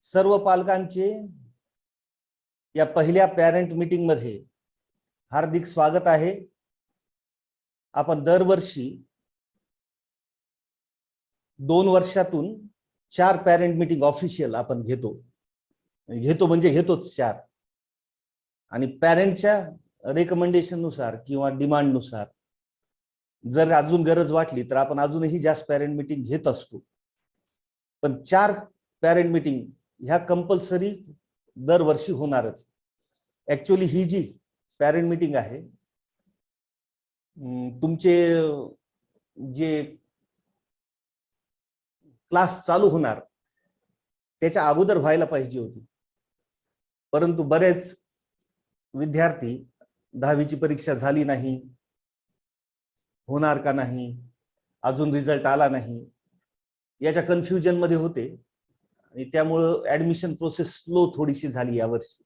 सर्व पालकांचे या पहिल्या पॅरेंट मीटिंग मध्ये हार्दिक स्वागत आहे। आपण दरवर्षी 2 वर्षातून 4 पॅरेंट मीटिंग ऑफिशियल आपण घेतो म्हणजे घेतोच 4। आणि पॅरेंटच्या रेकमेंडेशन नुसार किंवा डिमांड नुसार जर अजून गरज वाटली तर आपण अजूनही जास्त पॅरेंट मीटिंग घेत असतो। पण 4 पॅरेंट मीटिंग ह्या कंपल्सरी दरवर्षी होणारच। ऍक्च्युअली ही जी पॅरेंट मीटिंग आहे तुमचे जे क्लास चालू होणार त्याच्या अगोदर व्हायला पाहिजे होती, परंतु बरेच विद्यार्थी 10वीची परीक्षा झाली नाही, होणार का नाही, अजून रिझल्ट आला नाही याच्या कन्फ्युजन मध्ये होते आणि त्यामुळे ऍडमिशन प्रोसेस स्लो थोडीशी झाली यावर्षी।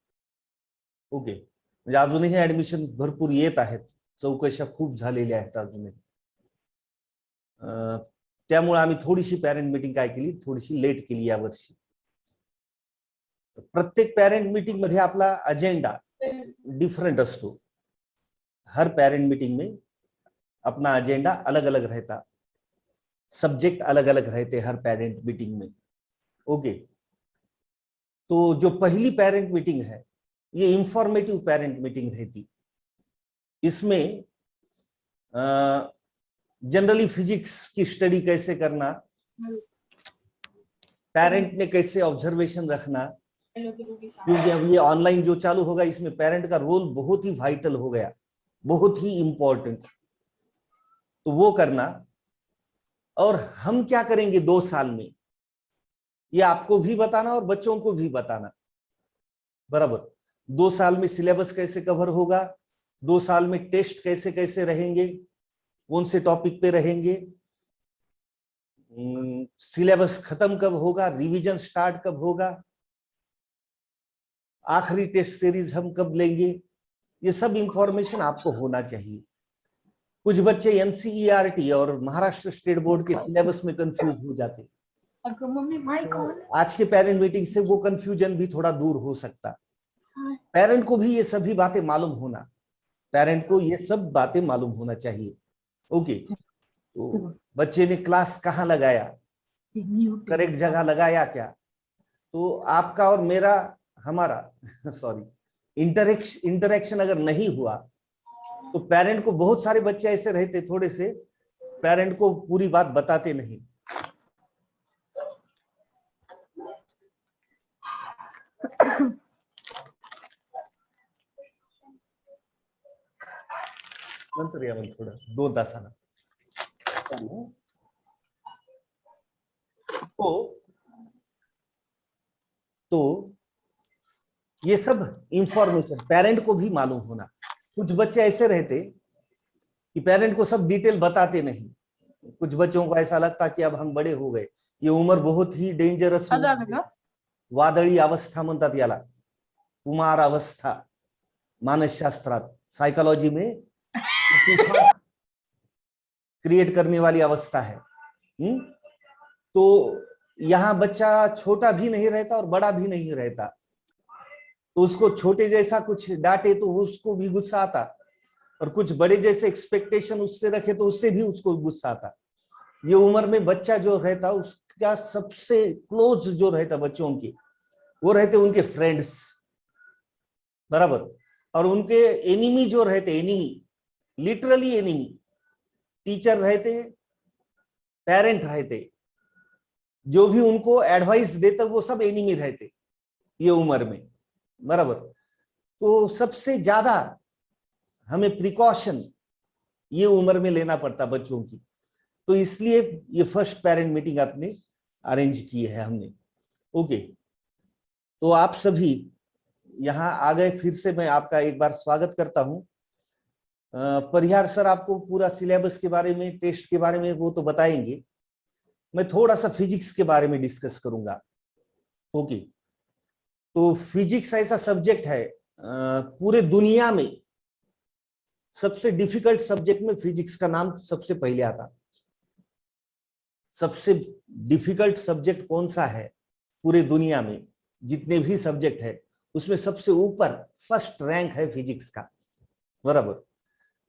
ओके, म्हणजे अजूनही ऍडमिशन भरपूर येत आहेत, चौकशा खूप झालेल्या आहेत अजूनही। त्यामुळे आम्ही थोडीशी पॅरेंट मीटिंग काय केली, थोडीशी लेट केली यावर्षी। प्रत्येक पॅरेंट मीटिंग मध्ये आपला अजेंडा डिफरेंट असतो। हर पॅरेंट मीटिंग में अपना एजेंडा अलग अलग रहता, सब्जेक्ट अलग अलग रहते हर पेरेंट मीटिंग में। ओके, तो जो पहली पेरेंट मीटिंग है ये इंफॉर्मेटिव पेरेंट मीटिंग रहती। इसमें जनरली फिजिक्स की स्टडी कैसे करना, पेरेंट ने कैसे ऑब्जर्वेशन रखना, क्योंकि अब ये ऑनलाइन जो चालू होगा इसमें पेरेंट का रोल बहुत ही वाइटल हो गया, बहुत ही इंपॉर्टेंट, तो वो करना। और हम क्या करेंगे 2 साल में ये आपको भी बताना और बच्चों को भी बताना, बराबर। 2 साल में सिलेबस कैसे कवर होगा, 2 साल में टेस्ट कैसे कैसे रहेंगे, कौन से टॉपिक पे रहेंगे, सिलेबस खत्म कब होगा, रिवीजन स्टार्ट कब होगा, आखिरी टेस्ट सीरीज हम कब लेंगे, ये सब इंफॉर्मेशन आपको होना चाहिए। कुछ बच्चे एनसीईआरटी और महाराष्ट्र स्टेट बोर्ड के सिलेबस में कंफ्यूज हो जाते, तो आज के पेरेंट मीटिंग से वो कंफ्यूजन भी थोड़ा दूर हो सकता। पेरेंट को भी ये सभी बातें मालूम होना, पेरेंट को ये सब बातें मालूम होना चाहिए। ओके, तो बच्चे ने क्लास कहाँ लगाया, करेक्ट जगह लगाया क्या, तो आपका और मेरा हमारा सॉरी इंटरेक्शन अगर नहीं हुआ तो पेरेंट को, बहुत सारे बच्चे ऐसे रहते थोड़े से पेरेंट को पूरी बात बताते नहीं। नंतर या मग थोडं 2 तासानं। तो ये सब इंफॉर्मेशन पेरेंट को भी मालूम होना। कुछ बच्चे ऐसे रहते कि पेरेंट को सब डिटेल बताते नहीं। कुछ बच्चों को ऐसा लगता कि अब हम बड़े हो गए, ये उम्र बहुत ही डेंजरस, वादळी अवस्था म्हणतात याला, कुमार अवस्था मानसशास्त्रात, सायकोलॉजी में क्रिएट करने वाली अवस्था है। तो यहाँ बच्चा छोटा भी नहीं रहता और बड़ा भी नहीं रहता, तो उसको छोटे जैसा कुछ डांटे तो उसको भी गुस्सा आता, और कुछ बड़े जैसे एक्सपेक्टेशन उससे रखे तो उससे भी उसको गुस्सा आता। ये उम्र में बच्चा जो रहता उसका सबसे क्लोज जो रहता बच्चों के, वो रहते उनके फ्रेंड्स, बराबर। और उनके एनिमी जो रहते, एनिमी लिटरली एनिमी, टीचर रहते, पेरेंट रहते, जो भी उनको एडवाइस देता वो सब एनिमी रहते ये उम्र में, बराबर। तो सबसे ज्यादा हमें प्रिकॉशन ये उम्र में लेना पड़ता बच्चों की, तो इसलिए ये फर्स्ट पेरेंट मीटिंग आपने अरेंज की है हमने। ओके, तो आप सभी यहाँ आ गए, फिर से मैं आपका एक बार स्वागत करता हूँ। परिहार सर आपको पूरा सिलेबस के बारे में, टेस्ट के बारे में वो तो बताएंगे, मैं थोड़ा सा फिजिक्स के बारे में डिस्कस करूंगा। ओके, तो फिजिक्स ऐसा सब्जेक्ट है, पूरे दुनिया में सबसे डिफिकल्ट सब्जेक्ट में फिजिक्स का नाम सबसे पहले आता। सबसे डिफिकल्ट सब्जेक्ट कौन सा है पूरे दुनिया में, जितने भी सब्जेक्ट है उसमें सबसे ऊपर फर्स्ट रैंक है फिजिक्स का, बराबर।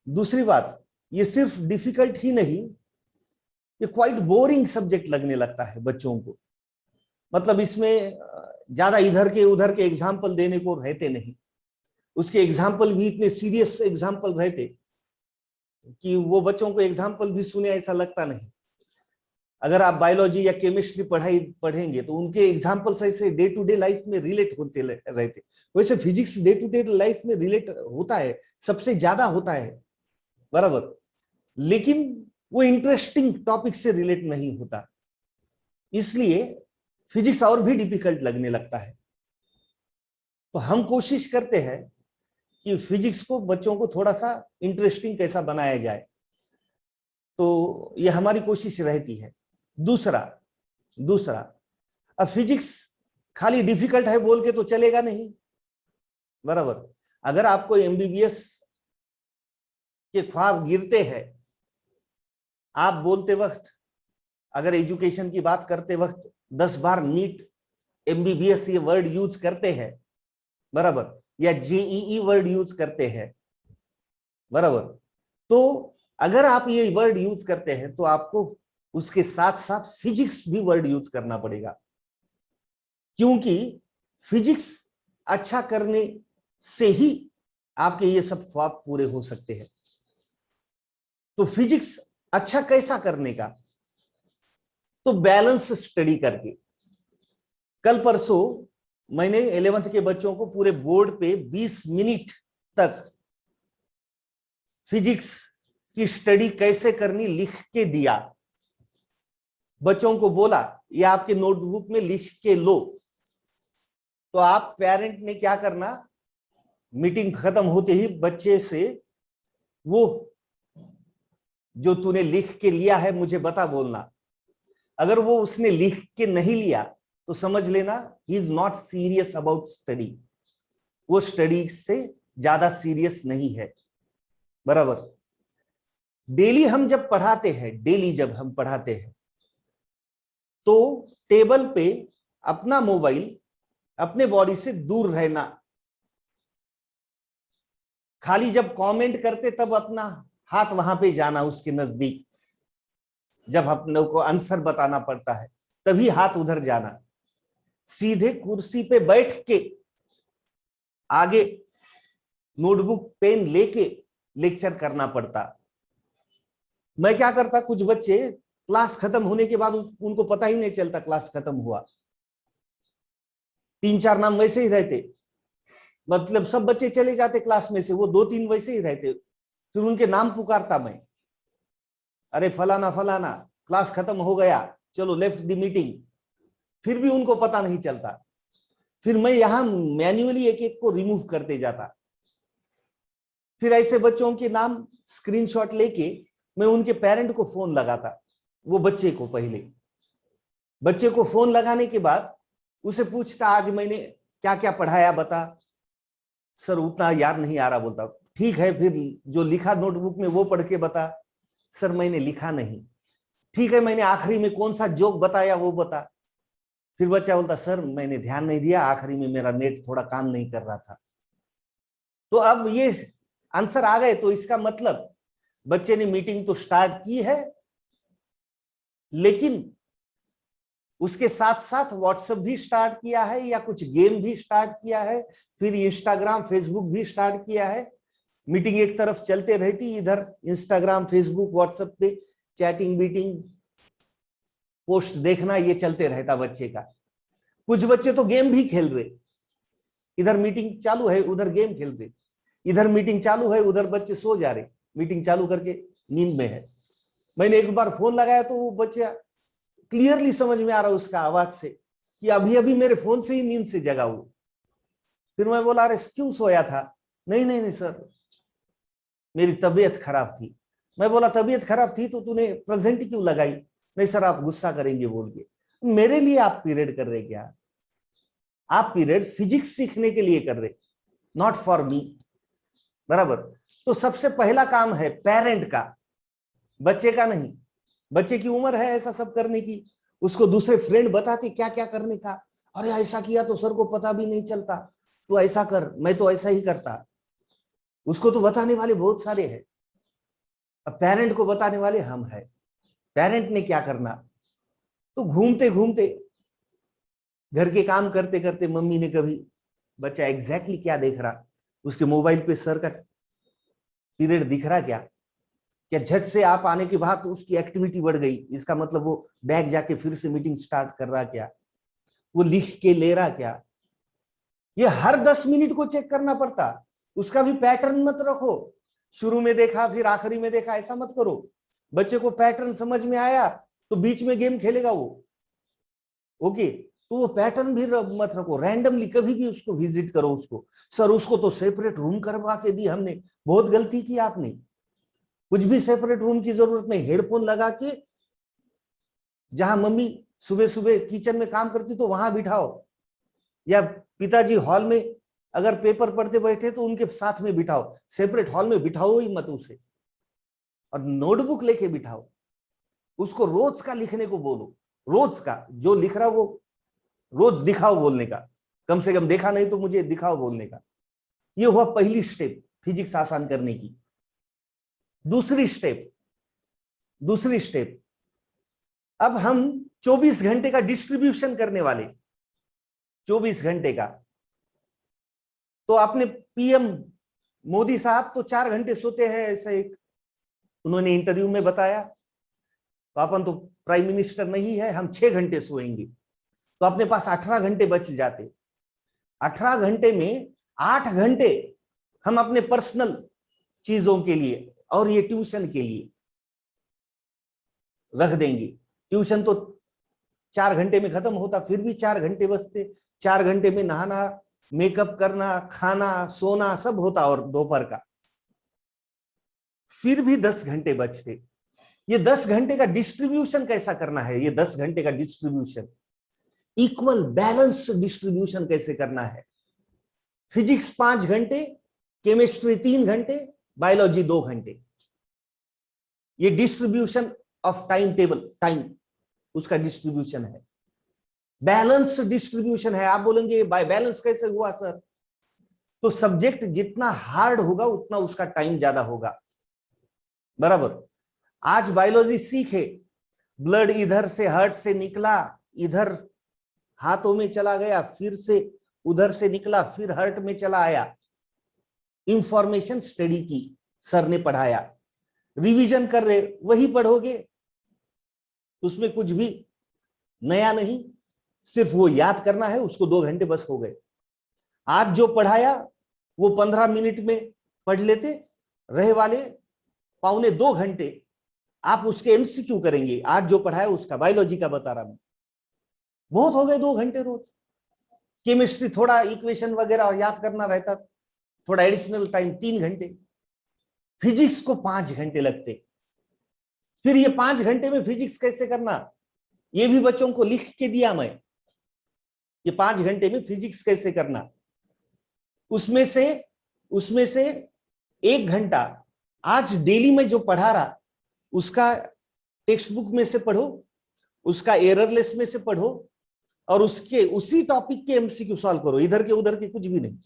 दूसरी बात, ये सिर्फ डिफिकल्ट ही नहीं, ये क्वाइट बोरिंग सब्जेक्ट लगने लगता है बच्चों को। मतलब इसमें ज्यादा इधर के उधर के एग्जाम्पल देने को रहते नहीं, उसके एग्जाम्पल भी इतने सीरियस एग्जाम्पल रहते कि वो बच्चों को एग्जाम्पल भी सुने ऐसा लगता नहीं। अगर आप बायोलॉजी या केमिस्ट्री पढ़ेंगे तो उनके एग्जाम्पल्स ऐसे डे टू डे लाइफ में रिलेट होते रहते। वैसे physics day to day life में रिलेट होता है, सबसे ज्यादा होता है, बराबर, लेकिन वो इंटरेस्टिंग टॉपिक से रिलेट नहीं होता, इसलिए फिजिक्स और भी डिफिकल्ट लगने लगता है। तो हम कोशिश करते हैं कि फिजिक्स को बच्चों को थोड़ा सा इंटरेस्टिंग कैसा बनाया जाए, तो ये हमारी कोशिश रहती है। दूसरा अब फिजिक्स खाली डिफिकल्ट है बोल के तो चलेगा नहीं, बराबर। अगर आपको एमबीबीएस के ख्वाब गिरते हैं, आप बोलते वक्त, अगर एजुकेशन की बात करते वक्त 10 बार नीट एमबीबीएस ये वर्ड यूज करते हैं, बराबर, या जेईई वर्ड यूज करते हैं, बराबर, तो अगर आप ये वर्ड यूज करते हैं तो आपको उसके साथ साथ फिजिक्स भी वर्ड यूज करना पड़ेगा, क्योंकि फिजिक्स अच्छा करने से ही आपके ये सब ख्वाब पूरे हो सकते हैं। तो फिजिक्स अच्छा कैसा करने का, तो बैलेंस स्टडी करके। कल परसों मैंने 11th के बच्चों को पूरे बोर्ड पे 20 मिनट तक फिजिक्स की स्टडी कैसे करनी लिख के दिया। बच्चों को बोला ये आपके नोटबुक में लिख के लो। तो आप पेरेंट ने क्या करना, मीटिंग खत्म होते ही बच्चे से वो जो तूने लिख के लिया है मुझे बता बोलना। अगर वो उसने लिख के नहीं लिया तो समझ लेना he is not serious about study, वो स्टडी से ज्यादा सीरियस नहीं है, बराबर। डेली हम जब पढ़ाते हैं तो टेबल पे अपना मोबाइल अपने बॉडी से दूर रहना, खाली जब कमेंट करते तब अपना हाथ वहां पे जाना उसके नजदीक, जब अपने को आंसर बताना पड़ता है तभी हाथ उधर जाना। सीधे कुर्सी पे बैठ के आगे नोटबुक पेन लेके लेक्चर करना पड़ता। मैं क्या करता, कुछ बच्चे क्लास खत्म होने के बाद उनको पता ही नहीं चलता क्लास खत्म हुआ, 3-4 नाम वैसे ही रहते, मतलब सब बच्चे चले जाते क्लास में से, वो 2-3 वैसे ही रहते। फिर उनके नाम पुकारता मैं, अरे फलाना फलाना, क्लास खत्म हो गया, चलो लेफ्ट द मीटिंग। फिर भी उनको पता नहीं चलता। फिर मैं यहां मैन्युअली एक एक को रिमूव करते जाता। फिर ऐसे बच्चों के नाम स्क्रीनशॉट लेके मैं उनके पेरेंट को फोन लगाता, वो बच्चे को पहले, बच्चे को फोन लगाने के बाद उसे पूछता आज मैंने क्या क्या पढ़ाया बता। सर उतना याद नहीं आ रहा। बोलता ठीक है, फिर जो लिखा नोटबुक में वो पढ़ के बता। सर मैंने लिखा नहीं। ठीक है, मैंने आखिरी में कौन सा जोक बताया वो बता। फिर बच्चा बोलता सर मैंने ध्यान नहीं दिया, आखिरी में मेरा नेट थोड़ा काम नहीं कर रहा था। तो अब ये आंसर आ गए, तो इसका मतलब बच्चे ने मीटिंग तो स्टार्ट की है, लेकिन उसके साथ साथ व्हाट्सएप भी स्टार्ट किया है या कुछ गेम भी स्टार्ट किया है, फिर इंस्टाग्राम फेसबुक भी स्टार्ट किया है। मीटिंग एक तरफ चलते रहती, इधर इंस्टाग्राम फेसबुक व्हाट्सएप पे चैटिंग बीटिंग पोस्ट देखना, ये चलते रहता बच्चे का। कुछ बच्चे तो गेम भी खेल रहे, इधर मीटिंग चालू है उधर गेम खेल रहे, इधर मीटिंग चालू है उधर बच्चे सो जा रहे, मीटिंग चालू करके नींद में है। मैंने एक बार फोन लगाया तो वो बच्चा क्लियरली समझ में आ रहा उसका आवाज से कि अभी अभी मेरे फोन से ही नींद से जगा हुआ। फिर मैं बोला अरे क्यों सोया था? नहीं नहीं नहीं सर मेरी तबीयत खराब थी। मैं बोला तबीयत खराब थी तो तूने प्रेजेंट क्यों लगाई? नहीं सर आप गुस्सा करेंगे बोल के। मेरे लिए आप पीरियड कर रहे क्या? आप पीरियड फिजिक्स सीखने के लिए कर रहे, नॉट फॉर मी, बराबर। तो सबसे पहला काम है पेरेंट का, बच्चे का नहीं। बच्चे की उम्र है ऐसा सब करने की, उसको दूसरे फ्रेंड बताते क्या क्या करने का, अरे ऐसा किया तो सर को पता भी नहीं चलता, तो ऐसा कर, मैं तो ऐसा ही करता। उसको तो बताने वाले बहुत सारे हैं। अब पेरेंट को बताने वाले हम हैं। पेरेंट ने क्या करना, तो घूमते घूमते घर के काम करते करते मम्मी ने कभी, बच्चा एग्जैक्टली क्या देख रहा, उसके मोबाइल पे सर का पीरियड दिख रहा क्या, क्या झट से आप आने के बाद तो उसकी एक्टिविटी बढ़ गई, इसका मतलब वो बैग जाके फिर से मीटिंग स्टार्ट कर रहा क्या, वो लिख के ले रहा क्या, ये हर 10 मिनट को चेक करना पड़ता। उसका भी पैटर्न मत रखो, शुरू में देखा फिर आखिरी में देखा, ऐसा मत करो। बच्चे को पैटर्न समझ में आया तो बीच में गेम खेलेगा वो, ओके। तो वो पैटर्न भी मत रखो, रैंडमली कभी भी उसको विजिट करो उसको। सर उसको तो सेपरेट रूम करवा के दी हमने, बहुत गलती की आपने। कुछ भी सेपरेट रूम की जरूरत नहीं, हेडफोन लगा के जहां मम्मी सुबह सुबह किचन में काम करती तो वहां बिठाओ, या पिताजी हॉल में अगर पेपर पढ़ते बैठे तो उनके साथ में बिठाओ, सेपरेट हॉल में बिठाओ ही मत उसे। और नोटबुक लेके बिठाओ, उसको रोज का लिखने को बोलो, रोज का जो लिख रहा वो रोज दिखाओ बोलने का, कम से कम देखा नहीं तो मुझे दिखाओ बोलने का। ये हुआ पहली स्टेप फिजिक्स आसान करने की। दूसरी स्टेप अब हम 24 घंटे का डिस्ट्रीब्यूशन करने वाले, 24 घंटे का। तो आपने पीएम मोदी साहब तो 4 घंटे सोते हैं, ऐसा एक उन्होंने इंटरव्यू में बताया। तो अपन तो प्राइम मिनिस्टर नहीं है, हम 6 घंटे सोएंगे, तो अपने पास 18 घंटे बच जाते। 18 घंटे में 8 घंटे हम अपने पर्सनल चीजों के लिए और ये ट्यूशन के लिए रख देंगे। ट्यूशन तो 4 घंटे में खत्म होता, फिर भी 4 घंटे बचते। 4 घंटे में नहाना, मेकअप करना, खाना, सोना सब होता, और दोपहर का फिर भी 10 घंटे बचते। ये 10 घंटे का डिस्ट्रीब्यूशन कैसा करना है, ये 10 घंटे का डिस्ट्रीब्यूशन, इक्वल बैलेंस डिस्ट्रीब्यूशन कैसे करना है। फिजिक्स 5 घंटे, केमिस्ट्री 3 घंटे, बायोलॉजी 2 घंटे। ये distribution of time table, time उसका डिस्ट्रीब्यूशन है, बैलेंस डिस्ट्रीब्यूशन है। आप बोलेंगे बाय बैलेंस कैसे हुआ सर, तो सब्जेक्ट जितना हार्ड होगा उतना उसका टाइम ज्यादा होगा, बराबर। आज बायोलॉजी सीखे, ब्लड इधर से हार्ट से निकला, इधर हाथों में चला गया, फिर से उधर से निकला, फिर हार्ट में चला आया। इंफॉर्मेशन स्टडी की, सर ने पढ़ाया, रिवीजन कर रहे, वही पढ़ोगे, उसमें कुछ भी नया नहीं, सिर्फ वो याद करना है, उसको 2 घंटे बस हो गए। आज जो पढ़ाया वो 15 मिनट में पढ़ लेते, रहे वाले 1.25 घंटे आप उसके एमसीक्यू करेंगे। आज जो पढ़ाया उसका, बायोलॉजी का बता रहा मैं, बहुत हो गए 2 घंटे रोज। केमिस्ट्री थोड़ा इक्वेशन वगैरह याद करना रहता, थोड़ा एडिशनल टाइम 3 घंटे। फिजिक्स को 5 घंटे लगते। फिर ये 5 घंटे में फिजिक्स कैसे करना, ये भी बच्चों को लिख के दिया मैं, ये 5 घंटे में फिजिक्स कैसे करना। उसमें से 1 घंटा आज डेली में जो पढ़ा रहा उसका टेक्स्ट बुक में से पढ़ो, उसका एररलेस में से पढ़ो, और उसके उसी टॉपिक के एमसीक्यू सॉल्व करो, इधर के उधर के कुछ भी नहीं।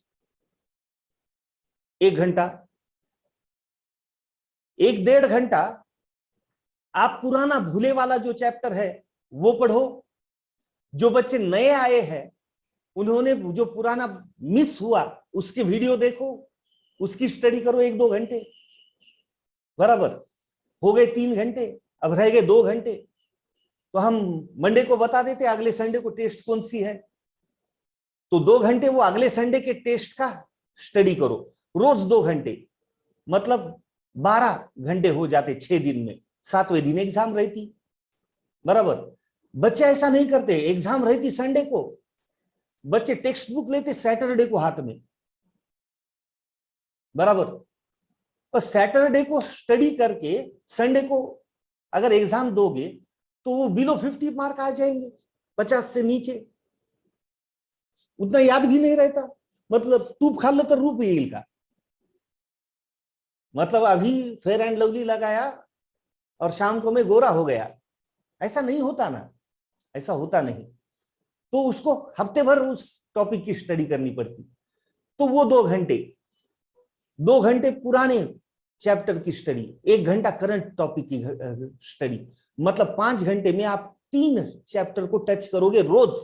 1 घंटा, 1-1.5 घंटा आप पुराना भूले वाला जो चैप्टर है वो पढ़ो। जो बच्चे नए आए हैं उन्होंने जो पुराना मिस हुआ उसके वीडियो देखो, उसकी स्टडी करो 1-2 घंटे, बराबर। हो गए 3 घंटे, अब रह गए 2 घंटे। तो हम मंडे को बता देते अगले संडे को टेस्ट कौन सी है, तो 2 घंटे वो अगले संडे के टेस्ट का स्टडी करो, रोज 2 घंटे, मतलब 12 घंटे हो जाते 6 दिन में। 7वें दिन एग्जाम रहती, बराबर। बच्चे ऐसा नहीं करते, एग्जाम रहती संडे को, बच्चे टेक्स्ट बुक लेते सैटरडे को हाथ में, बराबर। और सैटरडे को स्टडी करके संडे को अगर एग्जाम दोगे तो वो बिलो 50 मार्क आ जाएंगे, 50 से नीचे। उतना याद भी नहीं रहता, मतलब तूप खा लो तो रूप ईल का, मतलब अभी फेयर एंड लवली लगाया और शाम को मैं गोरा हो गया, ऐसा नहीं होता ना, ऐसा होता नहीं। तो उसको हफ्ते भर उस टॉपिक की स्टडी करनी पड़ती। तो वो 2 घंटे पुराने चैप्टर की स्टडी, 1 घंटा करंट टॉपिक की स्टडी, मतलब 5 घंटे में आप 3 चैप्टर को टच करोगे रोज।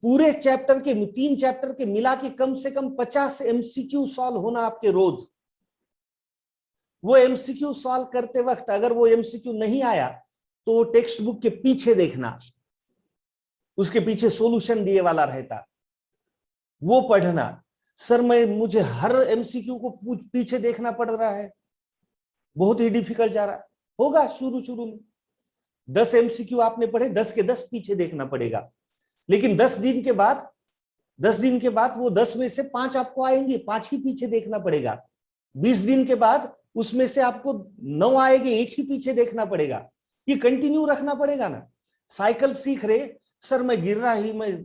पूरे चैप्टर के 3 चैप्टर के मिला के कम से कम 50 एमसीक्यू सॉल्व होना आपके रोज। वो एमसीक्यू सॉल्व करते वक्त अगर वो एमसीक्यू नहीं आया तो टेक्स्ट बुक के पीछे देखना, उसके पीछे सॉल्यूशन दिए वाला रहता, वो पढ़ना। सर मुझे हर एमसीक्यू को पीछे देखना पड़ रहा है, बहुत ही डिफिकल्ट जा रहा होगा शुरू में। 10 एमसीक्यू आपने पढ़े, 10 के 10 पीछे देखना पड़ेगा। लेकिन 10 दिन के बाद वो 10 में से 5 आपको आएंगे, 5 ही पीछे देखना पड़ेगा। 20 दिन के बाद उसमें से आपको 9 आएंगे, 1 ही पीछे देखना पड़ेगा। ये कंटिन्यू रखना पड़ेगा ना। साइकिल सीख रहे, सर मैं गिर रहा ही, मैं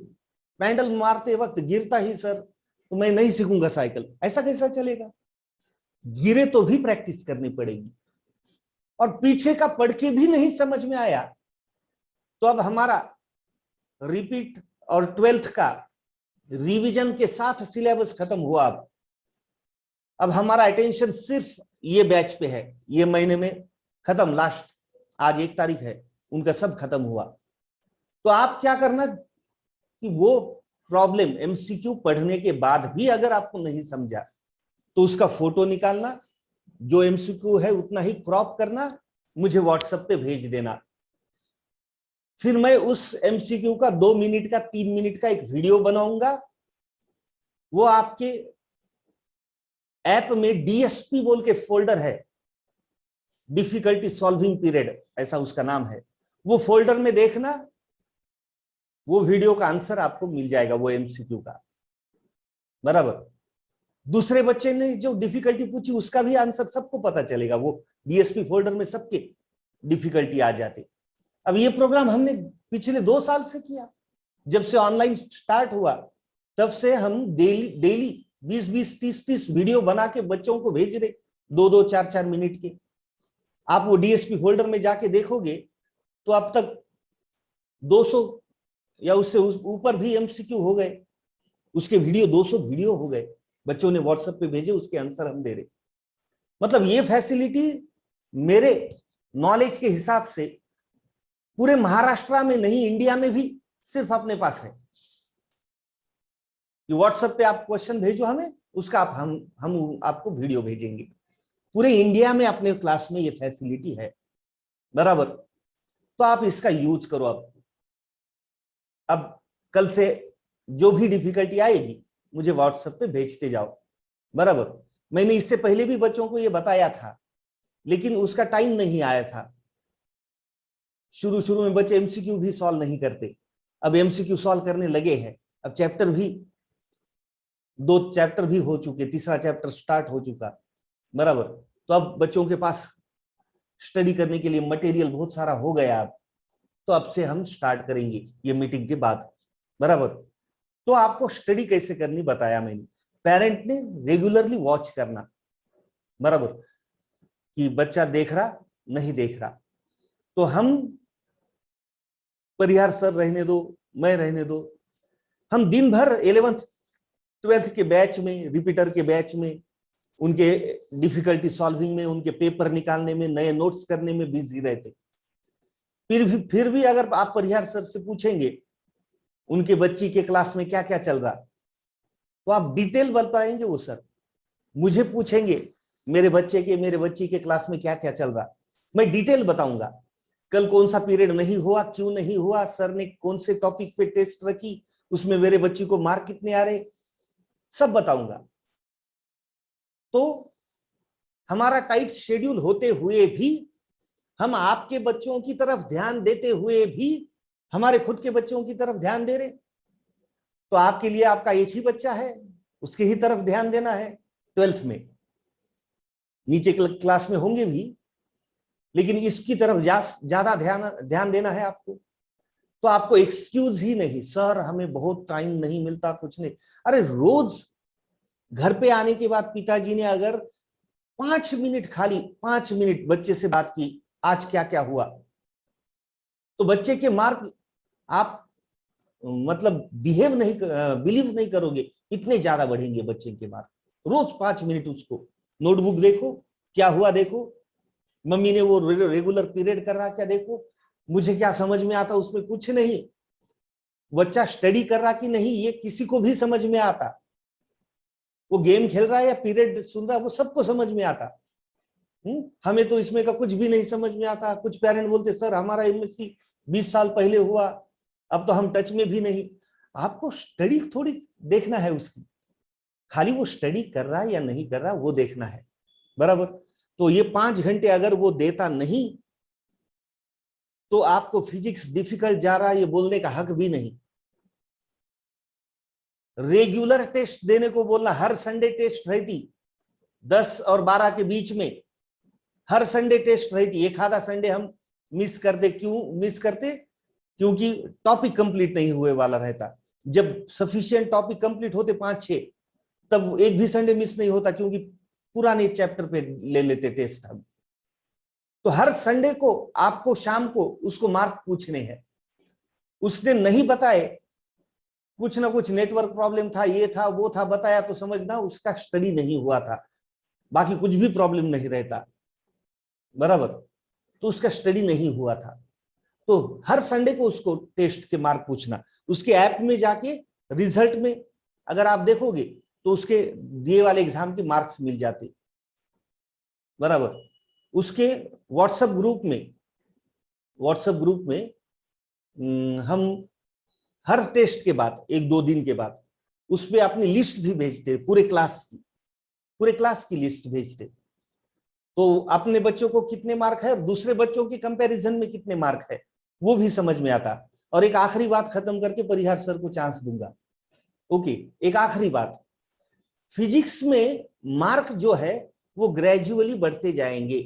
पैडल मारते वक्त गिरता ही सर, तो मैं नहीं सीखूंगा साइकिल, ऐसा कैसा चलेगा? गिरे तो भी प्रैक्टिस करनी पड़ेगी। और पीछे का पढ़ के भी नहीं समझ में आया तो अब हमारा रिपीट और 12th का रिवीजन के साथ सिलेबस खत्म हुआ। अब हमारा अटेंशन सिर्फ ये बैच पे है, ये महीने में खत्म, लास्ट आज 1 तारीख है, उनका सब खत्म हुआ। तो आप क्या करना कि वो प्रॉब्लम एमसीक्यू पढ़ने के बाद भी अगर आपको नहीं समझा तो उसका फोटो निकालना, जो एमसीक्यू है उतना ही क्रॉप करना, मुझे व्हाट्सएप पे भेज देना। फिर मैं उस एमसीक्यू का 2 मिनट का 3 मिनट का एक वीडियो बनाऊंगा। वो आपके ऐप में डीएसपी बोल के फोल्डर है, डिफिकल्टी सॉल्विंग पीरियड ऐसा उसका नाम है। वो फोल्डर में देखना, वो वीडियो का आंसर आपको मिल जाएगा वो एमसीक्यू का, बराबर। दूसरे बच्चे ने जो डिफिकल्टी पूछी उसका भी आंसर सबको पता चलेगा, वो डीएसपी फोल्डर में सबके डिफिकल्टी आ जाते। अब ये प्रोग्राम हमने पिछले 2 साल से किया, जब से ऑनलाइन स्टार्ट हुआ तब से हम डेली 20-20, 30-30 वीडियो बना के बच्चों को भेज रहे, 2-2, 4-4 मिनट के। आप वो डीएसपी फोल्डर में जाके देखोगे तो अब तक 200 या उससे ऊपर भी एमसीक्यू हो गए, उसके वीडियो 200 वीडियो हो गए, बच्चों ने व्हाट्सएप पे भेजे, उसके आंसर हम दे रहे। मतलब ये फैसिलिटी मेरे नॉलेज के हिसाब से पूरे महाराष्ट्र में नहीं, इंडिया में भी सिर्फ अपने पास है। व्हाट्सएप पे आप क्वेश्चन भेजो हमें, उसका हम आपको वीडियो भेजेंगे। पूरे इंडिया में अपने क्लास में ये फैसिलिटी है, बराबर। तो आप इसका यूज करो। अब कल से जो भी डिफिकल्टी आएगी मुझे व्हाट्सएप पे भेजते जाओ, बराबर। मैंने इससे पहले भी बच्चों को ये बताया था, लेकिन उसका टाइम नहीं आया था। शुरू में बच्चे एमसीक्यू भी सॉल्व नहीं करते, अब एमसीक्यू सॉल्व करने लगे हैं। अब 2 चैप्टर भी हो चुके, 3रा चैप्टर स्टार्ट हो चुका, बराबर। तो अब बच्चों के पास स्टडी करने के लिए मटेरियल बहुत सारा हो गया। तो अब से हम स्टार्ट करेंगे ये मीटिंग के बाद, बराबर। तो आपको स्टडी कैसे करनी बताया मैंने। पेरेंट ने रेगुलरली वॉच करना, बराबर, कि बच्चा देख रहा नहीं देख रहा। तो हम परिहार सर रहने दो, मैं रहने दो, हम दिन भर 11th 12th के बैच में, रिपीटर के बैच में, उनके डिफिकल्टी सॉल्विंग में, उनके पेपर निकालने में, नए नोट्स करने में बिजी रहते। फिर भी अगर आप परिहार सर से पूछेंगे उनके बच्ची के क्लास में क्या क्या चल रहा, तो आप डिटेल बताएंगे वो सर। मुझे पूछेंगे मेरे बच्ची के क्लास में क्या क्या चल रहा, मैं डिटेल बताऊंगा। कल कौन सा पीरियड नहीं हुआ, क्यों नहीं हुआ, सर ने कौन से टॉपिक पे टेस्ट रखी, उसमें मेरे बच्ची को मार्क कितने आ रहे, सब बताऊंगा। तो हमारा टाइट शेड्यूल होते हुए भी, हम आपके बच्चों की तरफ ध्यान देते हुए भी हमारे खुद के बच्चों की तरफ ध्यान दे रहे। तो आपके लिए आपका एक ही बच्चा है, उसके ही तरफ ध्यान देना है। 12th में नीचे क्लास में होंगे भी, लेकिन इसकी तरफ ज्यादा ध्यान देना है आपको। तो आपको एक्सक्यूज ही नहीं, सर हमें बहुत टाइम नहीं मिलता, कुछ नहीं। अरे रोज घर पे आने के बाद पिताजी ने अगर 5 मिनट, खाली 5 मिनट बच्चे से बात की, आज क्या क्या हुआ, तो बच्चे के मार्क आप मतलब बिलीव नहीं करोगे, इतने ज्यादा बढ़ेंगे बच्चे के मार्क। रोज 5 मिनट उसको नोटबुक देखो, क्या हुआ देखो, मम्मी ने वो रेगुलर पीरियड कर रहा क्या देखो, मुझे क्या समझ में आता उसमें कुछ नहीं, बच्चा स्टडी कर रहा कि नहीं ये किसी को भी समझ में आता, वो गेम खेल रहा है या पीरियड सुन रहा है वो सबको समझ में आता। हमें तो इसमें का कुछ भी नहीं समझ में आता। कुछ पेरेंट बोलते सर हमारा एमएससी 20 साल पहले हुआ, अब तो हम टच में भी नहीं। आपको स्टडी थोड़ी देखना है उसकी, खाली वो स्टडी कर रहा है या नहीं कर रहा वो देखना है, बराबर। तो ये 5 घंटे अगर वो देता नहीं तो आपको फिजिक्स डिफिकल्ट जा रहा है ये बोलने का हक भी नहीं। रेगुलर टेस्ट देने को बोलना, हर संडे टेस्ट रहती 10 और 12 के बीच में, हर संडे टेस्ट रहती। एक आधा संडे हम मिस कर दे, क्यों मिस करते, क्योंकि टॉपिक कंप्लीट नहीं हुए वाला रहता। जब सफिशिएंट टॉपिक कंप्लीट होते 5-6 तब एक भी संडे मिस नहीं होता, क्योंकि पुराने चैप्टर पे ले लेते टेस्ट हम। तो हर संडे को आपको शाम को उसको मार्क पूछने हैं। उसने नहीं बताए, कुछ ना कुछ नेटवर्क प्रॉब्लम था, ये था वो था, बताया तो समझना उसका स्टडी नहीं हुआ था, बाकी कुछ भी प्रॉब्लम नहीं रहता, बराबर। तो उसका स्टडी नहीं हुआ था। तो हर संडे को उसको टेस्ट के मार्क पूछना। उसके ऐप में जाके रिजल्ट में अगर आप देखोगे तो उसके दिए वाले एग्जाम के मार्क्स मिल जाते, बराबर। उसके व्हाट्सएप ग्रुप में हम हर टेस्ट के बाद 1-2 दिन के बाद उसमें अपनी लिस्ट भी भेजते, पूरे क्लास की लिस्ट भेजते। तो अपने बच्चों को कितने मार्क है और दूसरे बच्चों के कंपैरिजन में कितने मार्क है वो भी समझ में आता। और एक आखिरी बात खत्म करके परिहार सर को चांस दूंगा। ओके, एक आखिरी बात, फिजिक्स में मार्क जो है वो ग्रेजुअली बढ़ते जाएंगे।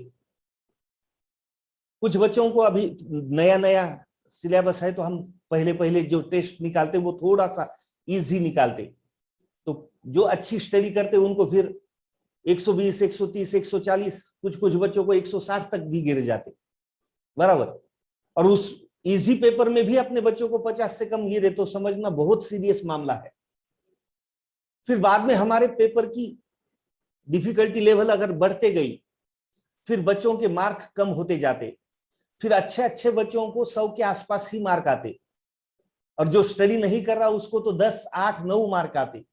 कुछ बच्चों को अभी नया सिलेबस है तो हम पहले जो टेस्ट निकालते वो थोड़ा सा इजी निकालते, तो जो अच्छी स्टडी करते उनको फिर 120, 130, 140, कुछ बच्चों को 160 तक भी गिर जाते, बराबर। और उस इजी पेपर में भी अपने बच्चों को 50 से कम गिरे तो समझना बहुत सीरियस मामला है। फिर बाद में हमारे पेपर की डिफिकल्टी लेवल अगर बढ़ते गई, फिर बच्चों के मार्क कम होते जाते, फिर अच्छे बच्चों को 100 के आसपास ही मार्क आते, और जो स्टडी नहीं कर रहा उसको तो 10, 8, 9 मार्क आते।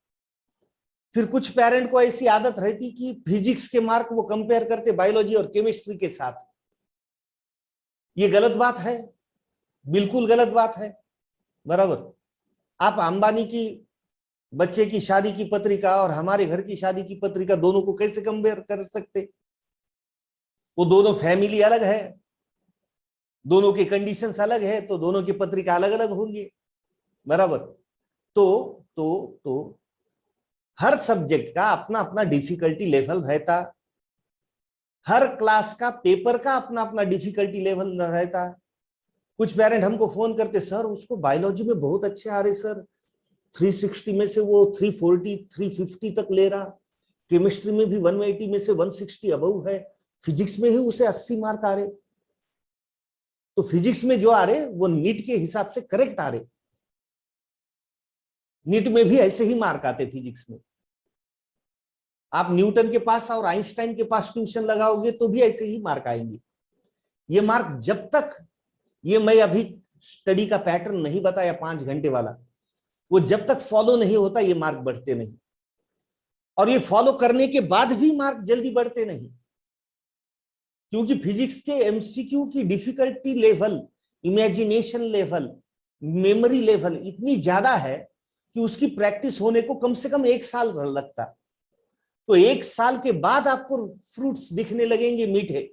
फिर कुछ पेरेंट को ऐसी आदत रहती कि फिजिक्स के मार्क वो कंपेयर करते बायोलॉजी और केमिस्ट्री के साथ। ये गलत बात है, बिल्कुल गलत बात है, बराबर। आप अंबानी की बच्चे की शादी की पत्रिका और हमारे घर की शादी की पत्रिका दोनों को कैसे कंपेयर कर सकते? वो दोनों फैमिली अलग है, दोनों के कंडीशंस अलग है, तो दोनों की पत्रिका अलग अलग होंगी, बराबर। तो हर सब्जेक्ट का अपना अपना डिफिकल्टी लेवल रहता, हर क्लास का पेपर का अपना अपना डिफिकल्टी लेवल रहता। कुछ पेरेंट हमको फोन करते, सर उसको बायोलॉजी में बहुत अच्छे आ रहे सर, 360 में से वो 340, 350 तक ले रहा, केमिस्ट्री में भी 180 में से 160 अबव है, फिजिक्स में ही उसे 80 मार्क आ रहे। तो फिजिक्स में जो आ रहे वो नीट के हिसाब से करेक्ट आ रहे, नीट में भी ऐसे ही मार्क आते फिजिक्स में। आप न्यूटन के पास और आइंस्टाइन के पास ट्यूशन लगाओगे तो भी ऐसे ही मार्क आएंगे। ये मार्क जब तक, ये मैं अभी स्टडी का पैटर्न नहीं बताया 5 घंटे वाला, वो जब तक फॉलो नहीं होता ये मार्क बढ़ते नहीं। और ये फॉलो करने के बाद भी मार्क जल्दी बढ़ते नहीं, क्योंकि फिजिक्स के एमसीक्यू की difficulty level, imagination level, memory level इतनी ज्यादा है कि उसकी प्रैक्टिस होने को कम से कम 1 साल लगता। तो 1 साल के बाद आपको फ्रूट्स दिखने लगेंगे मीठे।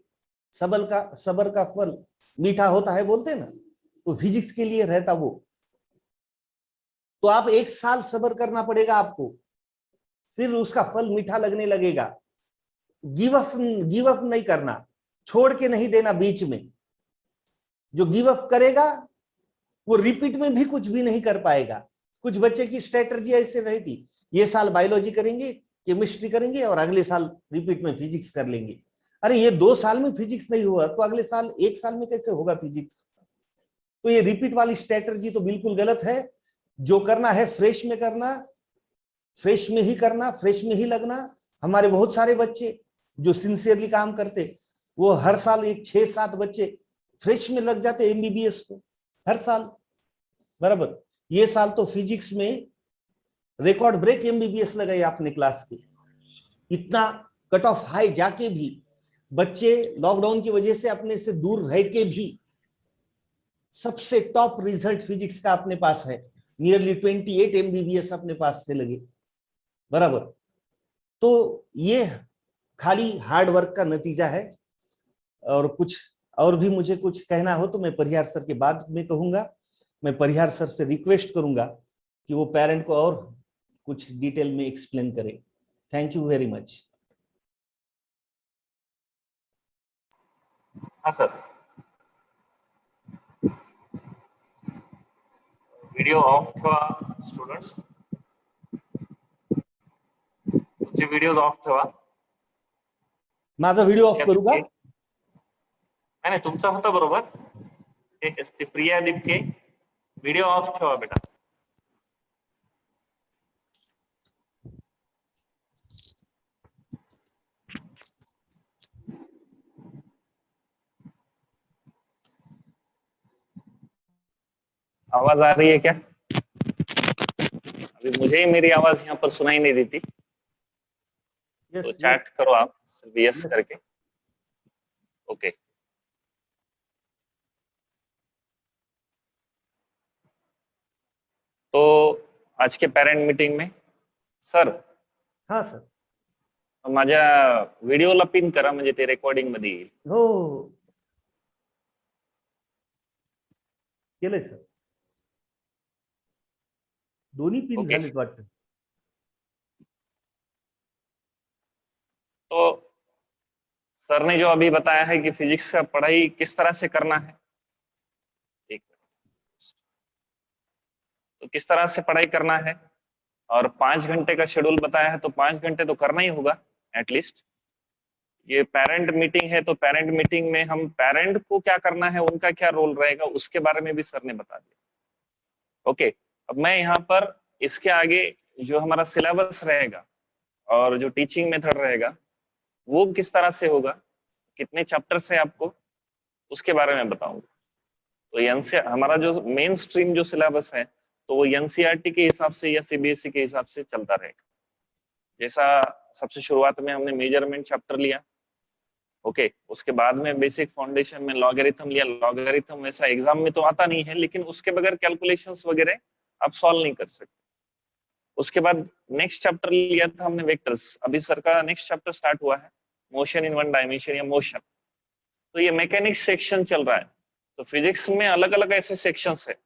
सबर का फल मीठा होता है बोलते ना, तो फिजिक्स के लिए रहता वो। तो आप 1 साल सबर करना पड़ेगा आपको, फिर उसका फल मीठा लगने लगेगा। गिव अप नहीं करना, छोड़ के नहीं देना बीच में। जो गिव अप करेगा वो रिपीट में भी कुछ भी नहीं कर पाएगा। कुछ बच्चे की स्ट्रेटजी ऐसे रहती, ये साल बायोलॉजी करेंगे, केमिस्ट्री करेंगे और अगले साल रिपीट में फिजिक्स कर लेंगे। अरे ये 2 साल में फिजिक्स नहीं हुआ तो अगले साल 1 साल में कैसे होगा फिजिक्स? तो ये रिपीट वाली स्ट्रेटजी तो बिल्कुल गलत है। जो करना है फ्रेश में करना, फ्रेश में ही करना, फ्रेश में ही लगना। हमारे बहुत सारे बच्चे जो सिंसियरली काम करते, वो हर साल एक 6-7 बच्चे फ्रेश में लग जाते एमबीबीएस को, हर साल, बराबर। ये साल तो फिजिक्स में रिकॉर्ड ब्रेक एमबीबीएस लगाई आपने क्लास की। इतना कट ऑफ हाई जाके भी बच्चे लॉकडाउन की वजह से अपने से दूर रह के भी सबसे टॉप रिजल्ट फिजिक्स का अपने पास है, नियरली 28 एमबीबीएस अपने पास से लगे, बराबर। तो ये खाली हार्ड वर्क का नतीजा है। और कुछ और भी मुझे कुछ कहना हो तो मैं परिहार सर के बाद में कहूंगा। मैं परिहार सर से रिक्वेस्ट करूंगा कि वो पेरेंट को और कुछ डिटेल में एक्सप्लेन करें। Thank you very much. हाँ सर, व्हिडिओ ऑफ ठेवा स्टुडंट्स, तुमचे व्हिडिओ ऑफ ठेवा। माझा व्हिडिओ ऑफ करू का? नाही, तुमचा होता बरोबर। ते प्रिया दिपके, व्हिडिओ ऑफ ठेवा बेटा। आवाज आ रही है क्या? अभी मुझे ही मेरी आवाज यहाँ पर सुनाई नहीं देती। तो चैट करो आप यस करके। ओके। तो आज के पेरेंट मीटिंग में सर, हाँ सर, माझ्या व्हिडिओला पिन करा, म्हणजे ते रेकॉर्डिंग मध्ये येईल। हो केलंय सर, दोन्ही पिन ओके। झालेत वाटतं। तो सर ने जो अभी बताया है कि फिजिक्स का पढ़ाई किस तरह से करना है, एक तो किस तरह से पढ़ाई करना है, और 5 घंटे का शेड्यूल बताया है, तो 5 घंटे तो करना ही होगा एटलीस्ट। ये पेरेंट मीटिंग है, तो पेरेंट मीटिंग में हम पेरेंट को क्या करना है, उनका क्या रोल रहेगा, उसके बारे में भी सर ने बता दिया। ओके, अब मैं यहाँ पर इसके आगे जो हमारा सिलेबस रहेगा और जो टीचिंग मेथड रहेगा वो किस तरह से होगा, कितने चैप्टर्स है आपको, उसके बारे में बताऊंगा। तो एनसीईआर हमारा जो मेन स्ट्रीम जो सिलेबस है, तो वो एनसीईआरटी के हिसाब से या सीबीएसई के हिसाब से चलता रहेगा। जैसा सबसे शुरुआत में हमने मेजरमेंट चैप्टर लिया, ओके, उसके बाद में बेसिक फाउंडेशन में लॉगरिथम लिया। लॉगरिथम वैसा एग्जाम में तो आता नहीं है, लेकिन उसके बगैर कैलकुलेशंस वगैरह आप सॉल्व नहीं कर सकते। उसके बाद नेक्स्ट चैप्टर लिया था हमने वेक्टर्स। अभी सर का नेक्स्ट चैप्टर स्टार्ट हुआ है, मोशन इन वन डायमेंशन या मोशन। तो ये मैकेनिक्स सेक्शन चल रहा है। तो फिजिक्स में अलग अलग ऐसे सेक्शंस है,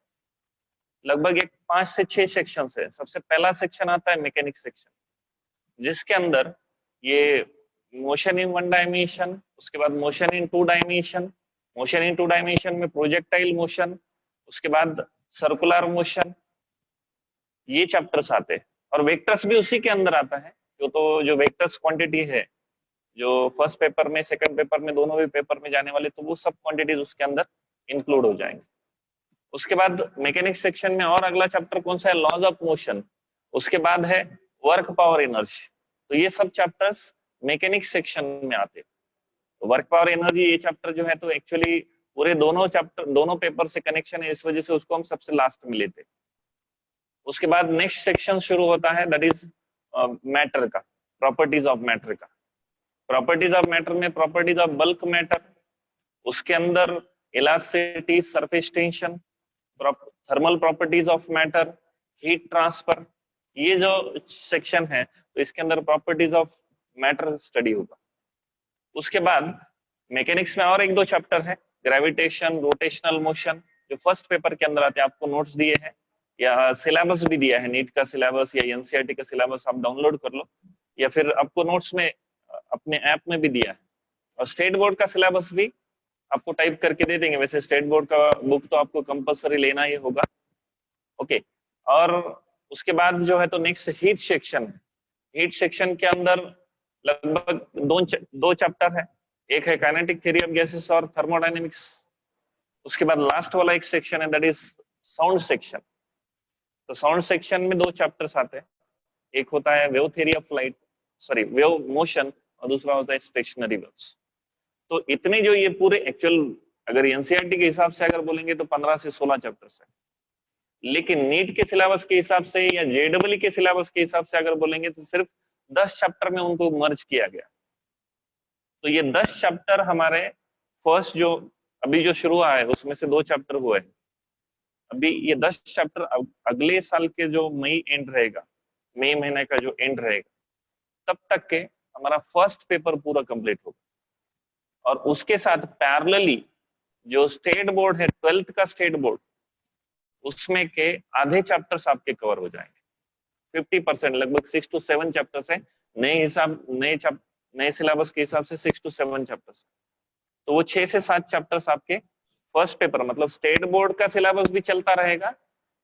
लगभग एक 5 से 6 सेक्शंस है। सबसे पहला सेक्शन आता है मैकेनिक्स सेक्शन, जिसके अंदर ये मोशन इन वन डायमेंशन, उसके बाद motion in two dimension, motion in two dimension में प्रोजेक्टाइल मोशन, उसके बाद सर्कुलर मोशन, ये चैप्टर्स आते हैं। और वेक्टर्स भी उसी के अंदर आता है। तो जो वेक्टर्स क्वांटिटी है, जो फर्स्ट पेपर में सेकंड पेपर में दोनों भी पेपर में जाने वाले, तो वो सब क्वांटिटीज उसके अंदर इंक्लूड हो जाएंगे। उसके बाद मैकेनिक्स सेक्शन में और अगला चैप्टर कौन सा है, लॉज ऑफ मोशन। उसके बाद है वर्क पावर एनर्जी। तो ये सब चैप्टर्स मैकेनिक्स सेक्शन में आते हैं। वर्क पावर एनर्जी ये चैप्टर जो है, तो एक्चुअली पूरे दोनों चैप्टर दोनों पेपर से कनेक्शन है, इस वजह से उसको हम सबसे लास्ट में लेते। उसके बाद नेक्स्ट सेक्शन शुरू होता है, दैट इज मैटर का, प्रॉपर्टीज ऑफ मैटर का। प्रॉपर्टीज ऑफ मैटर में प्रॉपर्टीज ऑफ बल्क मैटर, उसके अंदर elasticity, surface tension, thermal properties of matter, heat transfer, ये जो सेक्शन है, तो इसके अंदर प्रॉपर्टीज ऑफ मैटर स्टडी होगा। उसके बाद मैकेनिक्स में और एक दो चैप्टर है, ग्रेविटेशन, रोटेशनल मोशन, जो फर्स्ट पेपर के अंदर आते हैं। आपको नोट्स दिए हैं या सिलेबस भी दिया है, नीट का सिलेबस या एनसीईआरटी का सिलेबस आप डाउनलोड कर लो, या फिर आपको नोट्स में अपने ऐप में भी दिया है। और स्टेट बोर्ड का सिलेबस भी आपको टाइप करके दे देंगे। वैसे स्टेट बोर्ड का बुक तो आपको कंपलसरी लेना ही होगा, ओके। और उसके बाद जो है, तो नेक्स्ट हीट सेक्शन है। हीट सेक्शन के अंदर लगभग दो चैप्टर है, एक है काइनेटिक थ्योरी ऑफ गैसेस और थर्मोडायनेमिक्स। उसके बाद लास्ट वाला एक सेक्शन है, दैट इज साउंड सेक्शन। तो साउंड सेक्शन में 2 चैप्टर्स आते हैं, एक होता है wave theory of light, sorry wave motion, और दूसरा होता है स्टेशनरी वेव्स। तो इतने जो ये पूरे एक्चुअल अगर एनसीईआरटी के हिसाब से अगर बोलेंगे तो 15 से 16 चैप्टर्स है, लेकिन नीट के सिलेबस के हिसाब से या जेडब्ल्यू के सिलेबस के हिसाब से अगर बोलेंगे तो सिर्फ 10 चैप्टर में उनको मर्ज किया गया। तो ये 10 चैप्टर हमारे फर्स्ट जो अभी जो शुरू हुआ है उसमें से 2 चैप्टर हुए हैं। अभी ये 10 चैप्टर अगले साल के जो मई एंड रहेगा, मई महीने का जो एंड रहेगा, तब तक के हमारा फर्स्ट पेपर पूरा कंप्लीट होगा। और उसके साथ पैरेलली जो स्टेट बोर्ड है, 12th का स्टेट बोर्ड, उसमें के आधे चैप्टर्स आपके कवर हो जाएंगे। 50% लगभग 6 to 7 चैप्टर्स है, नए सिलेबस के हिसाब से 6 to 7 चैप्टर्स। तो वो 6 से 7 चैप्टर्स आपके फर्स्ट पेपर, मतलब स्टेट बोर्ड का सिलेबस भी चलता रहेगा,